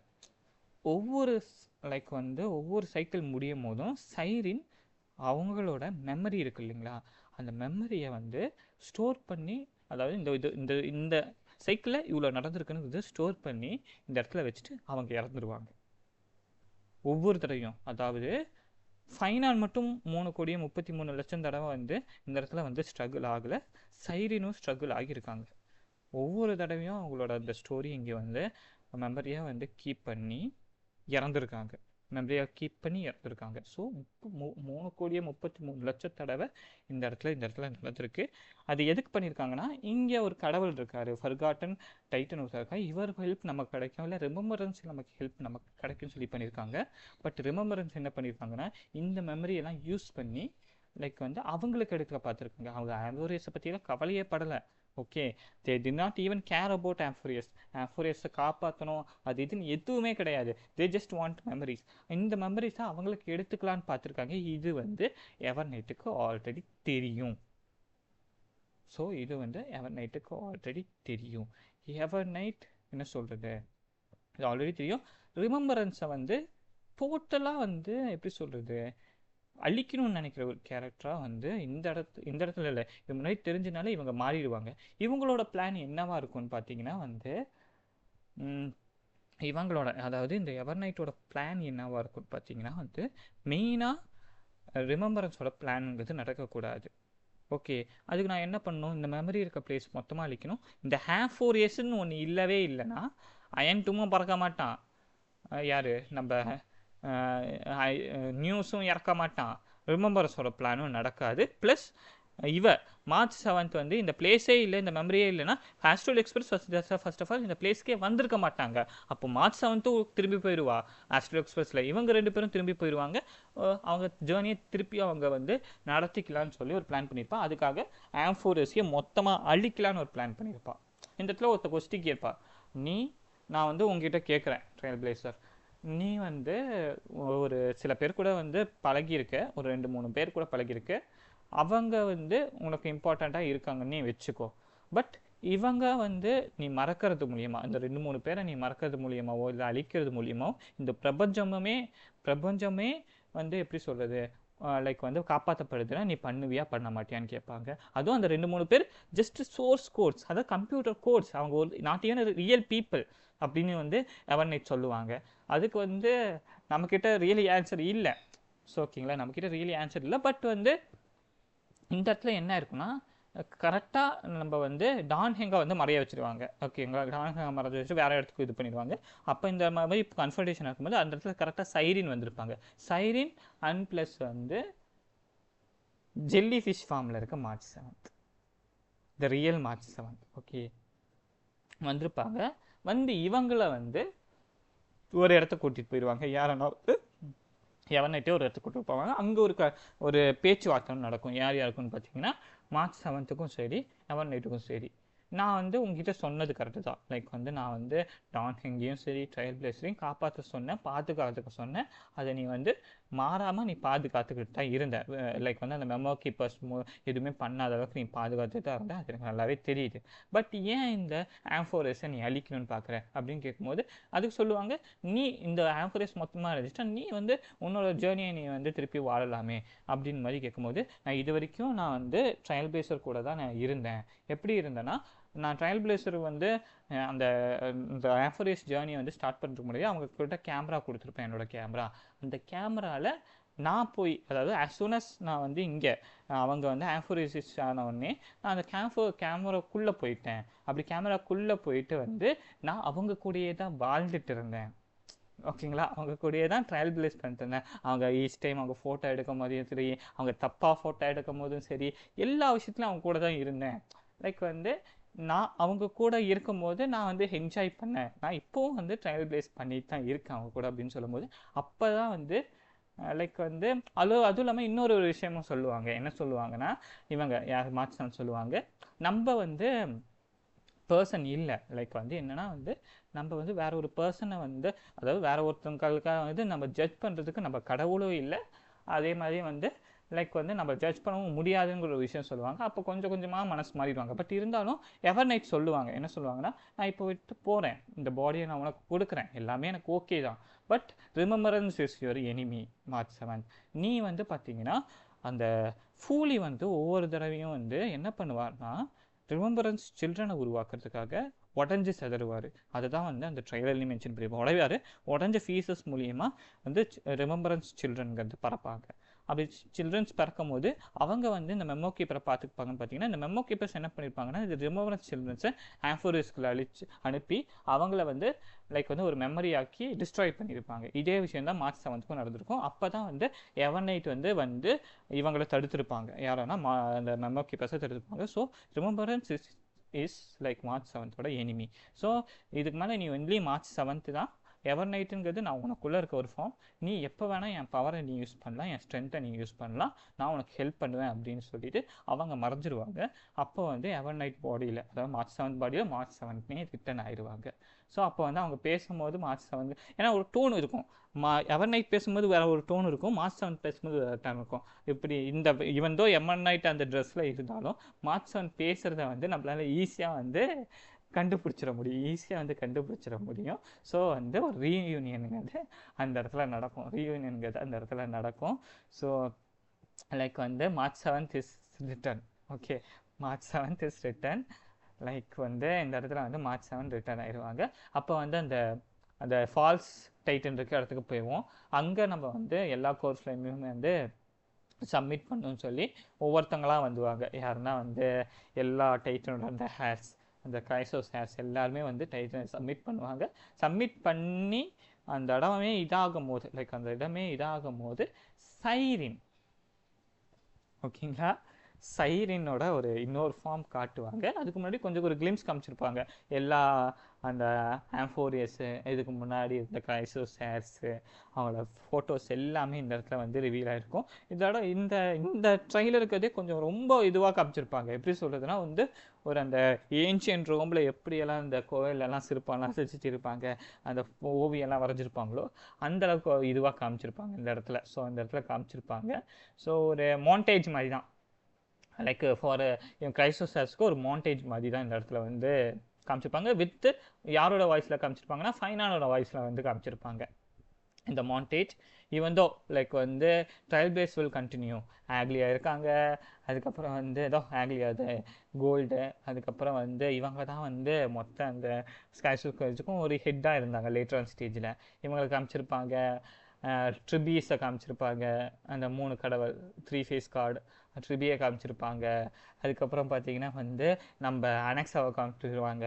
ஒவ்வொரு லைக் வந்து ஒவ்வொரு சைக்கிள் முடியும் போதும் சைரின் அவங்களோட மெமரி இருக்கு இல்லைங்களா, அந்த மெமரியை வந்து ஸ்டோர் பண்ணி, அதாவது இந்த இது இந்த இந்த சைக்கிளில் இவ்வளோ நடந்திருக்குன்னு இது ஸ்டோர் பண்ணி இந்த இடத்துல வச்சுட்டு அவங்க இறந்துருவாங்க ஒவ்வொரு தடவையும். அதாவது ஃபைனால் மட்டும் 3,33,00,000 தடவை வந்து இந்த இடத்துல வந்து ஸ்ட்ரகிள் ஆகலை, சைரினும் ஸ்ட்ரகிள் ஆகியிருக்காங்க. ஒவ்வொரு தடவையும் அவங்களோட அந்த ஸ்டோரி இங்கே வந்து மெமரியாக வந்து கீப் பண்ணி இறந்துருக்காங்க, மெமரியாக கீப் பண்ணி இறந்துருக்காங்க. ஸோ 3,33,00,000 தடவை இந்த இடத்துல நடந்திருக்கு. அது எதுக்கு பண்ணியிருக்காங்கன்னா, இங்கே ஒரு கடவுள் இருக்கார், ஃபர்காட்டன் டைட்டன் இருக்கார், இவர் ஹெல்ப் நமக்கு கிடைக்கும், இல்லை ரிமெம்பரன்ஸ் நமக்கு ஹெல்ப் நமக்கு கிடைக்கும்னு சொல்லி பண்ணியிருக்காங்க. பட் ரிமெம்பரன்ஸ் என்ன பண்ணியிருக்காங்கன்னா, இந்த மெமரியெல்லாம் யூஸ் பண்ணி லைக் வந்து அவங்களுக்கு எடுக்க பார்த்துருக்காங்க. அவங்க ஆம்போரியஸை பற்றியெல்லாம் கவலையே படலை. Okay, they did not even care about ஆம்போரியஸை காப்பாற்றணும் அது இதுன்னு எதுவுமே கிடையாது. They just want memories. இந்த மெமரிஸை அவங்களுக்கு எடுத்துக்கலான்னு பார்த்துருக்காங்க. இது வந்து எவர்நைட்டுக்கு ஆல்ரெடி தெரியும். ஸோ இது வந்து எவர்நைட்டுக்கு ஆல்ரெடி தெரியும். எவர்நைட் என்ன சொல்கிறது, இது ஆல்ரெடி தெரியும். ரிமெம்பரன்ஸை வந்து டோட்டலாக வந்து எப்படி சொல்கிறது, அழிக்கணும்னு நினைக்கிற ஒரு கேரக்டராக வந்து இந்த இடத்துல இல்லை, இது முன்னாடி தெரிஞ்சனால இவங்க மாறிடுவாங்க. இவங்களோட பிளான் என்னவா இருக்கும்னு பார்த்தீங்கன்னா வந்து இவங்களோட, அதாவது இந்த எவர்நைட்டோட பிளான் என்னவா இருக்கும்னு பார்த்தீங்கன்னா வந்து மெயினாக ரிமெம்பரன்ஸோட பிளான்ங்கிறது நடக்கக்கூடாது. ஓகே, அதுக்கு நான் என்ன பண்ணணும், இந்த மெமரி இருக்க பிளேஸ் மொத்தமாக அழிக்கணும். இந்த HAF4Sன்னு ஒன்று இல்லவே இல்லைன்னா அயன்ட்டுமும் பறக்க மாட்டான், யார் நம்ம நியூஸும் இறக்க மாட்டான், ரிமெம்பரன்ஸோட பிளானும் நடக்காது. ப்ளஸ் மார்ச் 7 வந்து இந்த பிளேஸே இல்லை, இந்த மெமரியே இல்லைன்னா astral express first of all இந்த பிளேஸ்க்கே வந்திருக்க மாட்டாங்க. அப்போ மார்ச் 7 திரும்பி போயிடுவா ஆஸ்ட்ரல் எக்ஸ்பிரஸில், இவங்க 2 பேரும் திரும்பி போயிடுவாங்க. அவங்க ஜேர்னியை திருப்பி அவங்க வந்து நடத்திக்கலான்னு சொல்லி ஒரு பிளான் பண்ணியிருப்பான். அதுக்காக ஆம்போரியஸையை மொத்தமாக அழிக்கலான்னு ஒரு பிளான் பண்ணியிருப்பான். இந்த இடத்துல ஒருத்த கொஸ்டின் கேட்பா, நான் வந்து உங்ககிட்ட கேட்குறேன் ட்ரையல் பிளேசர், நீ வந்து ஒரு சில பேர் கூட வந்து பழகியிருக்க, ஒரு 2-3 பேர் கூட பழகியிருக்க, அவங்க வந்து உனக்கு இம்பார்ட்டண்ட்டாக இருக்காங்கன்னே வச்சுக்கோ. பட் இவங்க வந்து நீ மறக்கிறது மூலியமா, இந்த 2-3 பேரை நீ மறக்கிறது மூலியமாவோ இல்லை அழிக்கிறது மூலியமாவோ இந்த பிரபஞ்சமே வந்து எப்படி சொல்கிறது, லைக் வந்து காப்பாற்றப்படுதுன்னா நீ பண்ணுவியா பண்ண மாட்டியான்னு கேட்பாங்க. அதுவும் அந்த 2-3 பேர் ஜஸ்ட் சோர்ஸ் கோட்ஸ், அதாவது கம்ப்யூட்டர் கோட்ஸ், அவங்க ஒரு நாட் ஈவன் ரியல் பீப்புள் அப்படின்னு வந்து எவர்நைட் சொல்லுவாங்க. அதுக்கு வந்து நம்மக்கிட்ட ரியலி ஆன்சர் இல்லை. ஸோ ஓகேங்களா, நம்மக்கிட்ட ரியலி ஆன்சர் இல்லை. பட் வந்து இந்த இடத்துல என்ன இருக்குன்னா, கரெக்டாக நம்ம வந்து டான் ஹெங்கா வந்து மறைய வச்சுருவாங்க. ஓகேங்களா, டான் ஹெங்கா மறைய வச்சு வேறு இடத்துக்கு இது பண்ணிடுவாங்க. அப்போ இந்த மாதிரி கன்ஃபர்டேஷன் இருக்கும்போது அந்த இடத்துல கரெக்டாக சைரின் வந்திருப்பாங்க. சைரின் அண்ட் ப்ளஸ் வந்து ஜெல்லி ஃபிஷ் ஃபார்மில் இருக்க March 7. The real March 7. Okay, வந்திருப்பாங்க. வந்து இவங்களை வந்து ஒரு இடத்த கூட்டிகிட்டு போயிடுவாங்க. யாரன்னா எவர்நைட்டே ஒரு இடத்துக்கு கூட்டிட்டு போவாங்க. அங்கே ஒரு பேச்சுவார்த்தை நடக்கும். யார் யாருக்குன்னு பார்த்தீங்கன்னா மார்ச் 7க்கும் சரி, எவர்நைட்டுக்கும் சரி. நான் வந்து உங்ககிட்ட சொன்னது கரெக்டு தான். லைக் வந்து நான் வந்து டான் ஹெங்கியும் சரி, ட்ரையல் பிளேஸரையும் காப்பாற்ற சொன்னேன், பாதுகாத்துக்க சொன்னேன். அதை நீ வந்து மாறாமல் நீ பாதுகாத்துக்கிட்டு தான் இருந்த. லைக் வந்து அந்த மெமோ கீப்பர்ஸ் எதுவுமே பண்ணாத அளவுக்கு நீ பாதுகாத்துட்டு தான் இருந்த. அது எனக்கு நல்லாவே தெரியுது. பட் ஏன் இந்த ஆம்ஃபோரஸை நீ அழிக்கணும்னு பார்க்குற அப்படின்னு கேட்கும்போது அதுக்கு சொல்லுவாங்க, நீ இந்த ஆம்ஃபோரஸ் மொத்தமாக இருந்துச்சுன்னா நீ வந்து உன்னோட ஜேர்னியை நீ வந்து திருப்பி வாழலாமே அப்படின்னு மாதிரி கேட்கும்போது, நான் இது வரைக்கும் நான் வந்து ட்ரையல் பிளேஸர் கூட தான் நான் இருந்தேன். எப்படி இருந்தேன்னா, நான் ட்ரையல் பிளேஸர் வந்து அந்த ஆம்ஃபோரஸ் ஜேர்னியை வந்து ஸ்டார்ட் பண்ணுறதுக்கு முன்னாடி அவங்க கிட்ட கேமரா கொடுத்துருப்பேன், என்னோட கேமரா. அந்த கேமராவில் நான் போய், அதாவது ஆஸ் சூன் அஸ் நான் வந்து இங்கே அவங்க வந்து ஆம்ஃபோரசிஸ் ஆன உடனே நான் அந்த கேமராக்குள்ளே போயிட்டேன். அப்படி கேமராக்குள்ளே போயிட்டு வந்து நான் அவங்க கூடயே தான் வாழ்ந்துட்டு இருந்தேன். ஓகேங்களா, அவங்க கூடயே தான் ட்ரையல் பிளேஸ் பண்ணிட்டு இருந்தேன். அவங்க ஈச் டைம் அவங்க ஃபோட்டோ எடுக்கும் போதும் சரி, அவங்க தப்பாக ஃபோட்டோ எடுக்கும் போதும் சரி, எல்லா விஷயத்துலையும் அவங்க கூட தான் இருந்தேன். லைக் வந்து நான் அவங்க கூட இருக்கும்போது நான் வந்து என்ஜாய் பண்ணேன். நான் இப்போவும் வந்து ட்ரையல் பிளேஸ் பண்ணிட்டு தான் இருக்கேன் அவங்க கூட அப்படின்னு சொல்லும்போது, அப்போ தான் வந்து லைக் வந்து அதுவும் இல்லாமல் இன்னொரு விஷயமும் சொல்லுவாங்க. என்ன சொல்லுவாங்கன்னா, இவங்க யார் மார்ச் சொல்லுவாங்க, நம்ம வந்து பர்சன் இல்லை. லைக் வந்து என்னன்னா வந்து நம்ம வந்து வேற ஒரு பர்சனை வந்து, அதாவது வேற ஒருத்தவங்களுக்காக வந்து நம்ம ஜட்ஜ் பண்ணுறதுக்கு நம்ம கடவுளும் இல்லை. அதே மாதிரி வந்து லைக் வந்து நம்ம ஜட்ஜ் பண்ணவும் முடியாதுங்கிற ஒரு விஷயம் சொல்லுவாங்க. அப்போ கொஞ்சம் கொஞ்சமாக மனசு மாறிடுவாங்க. பட் இருந்தாலும் எவர்நைட் சொல்லுவாங்க, என்ன சொல்லுவாங்கன்னா, நான் இப்போ விட்டு போகிறேன், இந்த பாடியை நான் உனக்கு கொடுக்குறேன், எல்லாமே எனக்கு ஓகே தான். But remembrance is your enemy March 7. நீ வந்து பார்த்தீங்கன்னா அந்த ஃபூலி வந்து ஒவ்வொரு தடவையும் வந்து என்ன பண்ணுவார்னா, ரிமெம்பரன்ஸ் சில்ட்ரனை உருவாக்குறதுக்காக உடஞ்சி செதறுவார். அதை தான் வந்து அந்த ட்ரைலர்லையும் மென்ஷன் பண்ணியிருப்போம். உடைவார், உடஞ்ச ஃபீஸஸ் மூலியமாக வந்து ரிமெம்பரன்ஸ் சில்ட்ரனுங்கிறது பறப்பாங்க. அப்படி சில்ட்ரன்ஸ் பறக்கும் போது அவங்க வந்து இந்த மெமோ கீப்பரை பார்த்துப்பாங்கன்னு பார்த்தீங்கன்னா, இந்த மெமோ கீப்பர்ஸ் என்ன பண்ணியிருப்பாங்கன்னா, இந்த ரிமெம்பரன்ஸ் சில்ட்ரன்ஸை ஆம்ஃபோரஸ்குள்ள அனுப்பி அவங்கள வந்து லைக் வந்து ஒரு மெமரி ஆக்கி டிஸ்ட்ராய் பண்ணியிருப்பாங்க. இதே விஷயம் தான் மார்ச் 7க்கும் நடந்திருக்கும். அப்போ தான் வந்து எவர்நைட் வந்து இவங்களை தடுத்திருப்பாங்க. யாரன்னா அந்த மெமோ கீப்பர்ஸை தடுத்திருப்பாங்க. So remembrance is like March 7ோட எனிமி. ஸோ இதுக்கு மேலே நீ ஒன்லி மார்ச் 7 தான். எவர்நைட்டுங்கிறது நான் உனக்குள்ளே இருக்க ஒரு ஃபார்ம். நீ எப்போ வேணால் என் பவரை நீ யூஸ் பண்ணலாம், என் ஸ்ட்ரென்த்தை நீ யூஸ் பண்ணலாம், நான் உனக்கு ஹெல்ப் பண்ணுவேன் அப்படின்னு சொல்லிட்டு அவங்க மறைஞ்சிருவாங்க. அப்போ வந்து எவர்நைட் பாடியில், அதாவது மார்ச் 7 பாடியில் மார்ச் 7 ரிட்டர்ன் ஆயிடுவாங்க. ஸோ அப்போ வந்து அவங்க பேசும்போது மார்ச் 7, ஏன்னா ஒரு டோன் இருக்கும். எவர்நைட் பேசும்போது வேற ஒரு டோன் இருக்கும், மார்ச் 7 பேசும்போது வேறு டோன் இருக்கும். இப்படி இந்த ஈவன் தோ எவர்நைட் அந்த ட்ரெஸ்ஸில் இருந்தாலும் மார்ச் 7 பேசுகிறத வந்து நம்மளால ஈஸியாக வந்து கண்டுபிடிச்சிட முடியும். ஸோ வந்து ஒரு ரீயூனியனுங்கிறது அந்த இடத்துல நடக்கும். ஸோ லைக் வந்து March 7 is return. Okay, March 7 is return. Like வந்து இந்த இடத்துல வந்து மார்ச் 7 ரிட்டர்ன் ஆயிடுவாங்க. அப்போ வந்து அந்த ஃபால்ஸ் டைட்டன் இருக்க இடத்துக்கு போயிடுவோம். அங்கே நம்ம வந்து எல்லா கோர்ஸ்லையுமே வந்து சப்மிட் பண்ணணும்னு சொல்லி ஒவ்வொருத்தங்களாம் வந்துவாங்க. யாருன்னா வந்து எல்லா டைட்டனோட அந்த ஹேர்ஸ், அந்த கைசோஸ் ஹேர்ஸ் எல்லாருமே வந்து டைட்டன் சப்மிட் பண்ணுவாங்க. சப்மிட் பண்ணி அந்த இடமே இதாகும் போது சைரின், ஓகேங்களா, சைரினோட ஒரு இன்னொரு ஃபார்ம் காட்டுவாங்க. அதுக்கு முன்னாடி கொஞ்சம் ஒரு கிளிம்ஸ் காமிச்சிருப்பாங்க. எல்லா அந்த ஆம்ஃபோரியஸு, இதுக்கு முன்னாடி இருந்த கைசோஸ் ஹேர்ஸு, அவங்களோட ஃபோட்டோஸ் எல்லாமே இந்த இடத்துல வந்து ரிவீல் ஆகிருக்கும். இதோட இந்த ட்ரைலருக்கதே கொஞ்சம் ரொம்ப இதுவாக காமிச்சிருப்பாங்க. எப்படி சொல்கிறதுனா வந்து ஒரு அந்த ஏன்ஷியன்ட் ரோமில் எப்படியெல்லாம் இந்த கோயிலெல்லாம் சிற்பம்லாம் செஞ்சுட்டு அந்த ஓவியெல்லாம் வரைஞ்சிருப்பாங்களோ அந்தளவுக்கு இதுவாக காமிச்சிருப்பாங்க இந்த இடத்துல. ஸோ அந்த இடத்துல காமிச்சிருப்பாங்க. ஸோ ஒரு மாண்டேஜ் மாதிரி தான், லைக் ஃபார் கைசோஸ் ஹேர்ஸ்க்கு ஒரு மாண்டேஜ் மாதிரி தான் இந்த இடத்துல வந்து காமிச்சிருப்பாங்க. வித் யாரோட வாய்ஸில் காமிச்சிருப்பாங்கன்னா ஃபைனானோட வாய்ஸில் வந்து காமிச்சிருப்பாங்க இந்த மாண்டேஜ். ஈவன் தோ லைக் வந்து ட்ரையல் பேஸ் வில் கண்டினியூ. ஆக்லியா இருக்காங்க, அதுக்கப்புறம் வந்து ஏதோ ஆக்லியாது கோல்டு, அதுக்கப்புறம் வந்து இவங்க தான் வந்து மொத்தம் அந்த ஸ்கைஸுக்கும் ஒரு ஹெட்டாக இருந்தாங்க லேட்டர் ஆன் ஸ்டேஜில். இவங்களை காமிச்சிருப்பாங்க. ட்ரிபிஸை காமிச்சிருப்பாங்க, அந்த 3 கடவுள் 3 ஃபேஸ் கார்டு ட்ரிபியை காமிச்சிருப்பாங்க. அதுக்கப்புறம் பார்த்தீங்கன்னா வந்து நம்ம அனெக்ஸாவை காமிச்சிருவாங்க.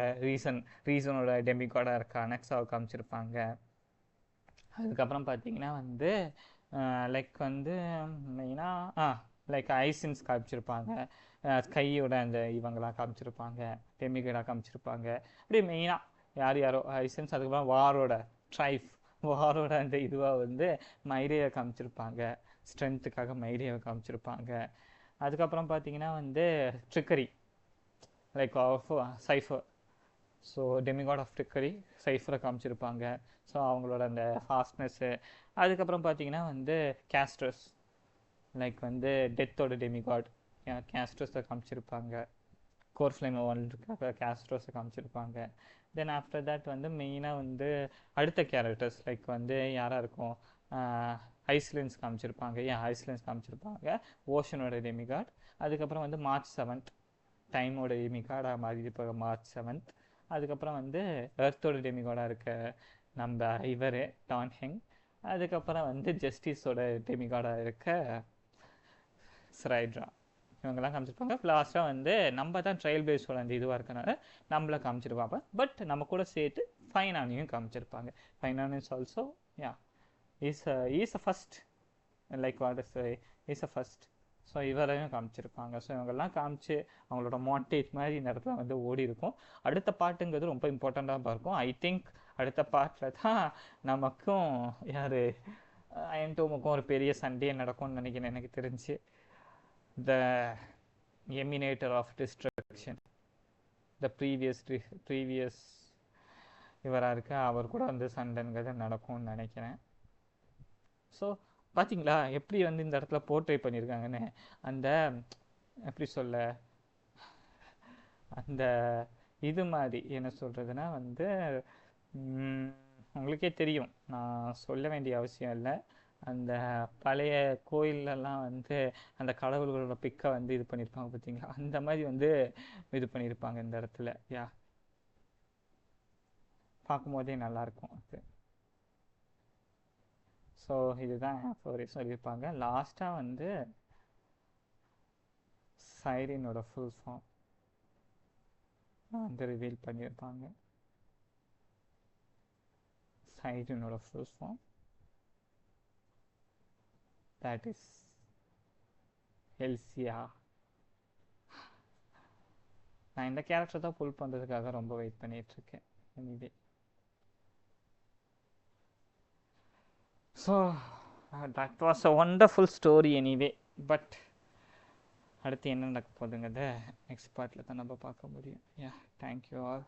ரீசனோட டெமிகார்டாக இருக்க அனெக்ஸாவை காமிச்சிருப்பாங்க. அதுக்கப்புறம் பார்த்தீங்கன்னா வந்து லைக் வந்து மெயினாக லைக் ஐசின்ஸ் காமிச்சிருப்பாங்க, ஸ்கையோட அந்த இவங்களாம் காமிச்சிருப்பாங்க, டெமிகடாக காமிச்சிருப்பாங்க. அப்படியே மெயினாக யார் யாரோ ஐசன்ஸ், அதுக்கப்புறம் வாரோட அந்த இதுவாக வந்து மைரேவை காமிச்சிருப்பாங்க, ஸ்ட்ரென்த்துக்காக மைரேவை காமிச்சிருப்பாங்க. அதுக்கப்புறம் பார்த்தீங்கன்னா வந்து trickery like of cipher. So demigod of trickery சைஃபரை காமிச்சிருப்பாங்க. ஸோ அவங்களோட அந்த ஃபாஸ்ட்னஸ்ஸு. அதுக்கப்புறம் பார்த்தீங்கன்னா வந்து கேஸ்ட்ரஸ் லைக் வந்து டெத்தோட டெமிகாட் கேஸ்ட்ரஸை காமிச்சிருப்பாங்க. கோர் ஃப்ளேம் வேர்ல்டுக்காக கேஸ்ட்ரோஸை காமிச்சிருப்பாங்க. தென் ஆஃப்டர் தட் வந்து மெயினாக வந்து அடுத்த கேரக்டர்ஸ் லைக் வந்து யாராக இருக்கும், ஐஸ்லென்ஸ் காமிச்சிருப்பாங்க. ஐஸ்லென்ஸ் காமிச்சிருப்பாங்க, ஓஷனோட டெமிகாட். அதுக்கப்புறம் வந்து மார்ச் 7th டைமோட டெமிகாடாக மாறியிருப்பாங்க மார்ச் 7th. அதுக்கப்புறம் வந்து எர்த்தோட டெமிகாடாக இருக்க நம்ம இவர் டான்ஹெங். அதுக்கப்புறம் வந்து ஜஸ்டிஸோட டெமிகாடாக இருக்க ஸ்ரைட்ரா. இவங்கெல்லாம் காமிச்சிருப்பாங்க. லாஸ்ட்டாக வந்து நம்ம தான் ட்ரையல் பேஸோட அந்த இதுவாக இருக்கனால நம்மளை காமிச்சிருப்பாங்க. பட் நம்ம கூட சேர்த்து ஃபைனானியும் காமிச்சிருப்பாங்க. Finan is also is a first like what is a first. So இவரையும் காமிச்சிருப்பாங்க. ஸோ இவங்கெல்லாம் காமிச்சு அவங்களோட மாண்டேஜ் மாதிரி இந்த இடத்துல வந்து ஓடி இருக்கும். அடுத்த பாட்டுங்கிறது ரொம்ப இம்பார்ட்டண்ட்டாக இருக்கும். ஐ திங்க் அடுத்த பாட்டில் தான் நமக்கும் யார் அயன் டோமுக்கும் ஒரு பெரிய சண்டே நடக்கும்னு நினைக்கிறேன் எனக்கு தெரிஞ்சு. த எமினேட்டர் ஆஃப் டிஸ்ட்ரக்ஷன், த ப்ரீவியஸ் இவராக இருக்க அவர் கூட வந்து சண்டைங்கிறது நடக்கும்னு நினைக்கிறேன். ஸோ பார்த்தீங்களா எப்படி வந்து இந்த இடத்துல போர்ட்ரே பண்ணியிருக்காங்கன்னு. அந்த எப்படி சொல்ல, அந்த இது மாதிரி என்ன சொல்கிறதுனா வந்து உங்களுக்கே தெரியும், நான் சொல்ல வேண்டிய அவசியம் இல்லை. அந்த பழைய கோயிலெல்லாம் வந்து அந்த கடவுள்களோட பிக்கை வந்து இது பண்ணியிருப்பாங்க பார்த்தீங்களா, அந்த மாதிரி வந்து இது பண்ணியிருப்பாங்க இந்த இடத்துல. பார்க்கும்போதே நல்லாயிருக்கும் அது. ஸோ இதுதான் சொல்லியிருப்பாங்க. லாஸ்ட்டாக வந்து சைரினோட ஃபுல் ஃபார்ம் வந்து ரிவீல் பண்ணியிருப்பாங்க. சைரினோட ஃபுல் ஃபார்ம் that is எல்சியா. நான் இந்த கேரக்டர் தான் புல் பண்ணுறதுக்காக ரொம்ப வெயிட் பண்ணிகிட்ருக்கேன். Anyway so that was a wonderful story anyway. But அடுத்து என்ன நடக்க போகுதுங்கிறத நெக்ஸ்ட் பார்ட்டில் தான் நம்ம பார்க்க முடியும். Thank you all.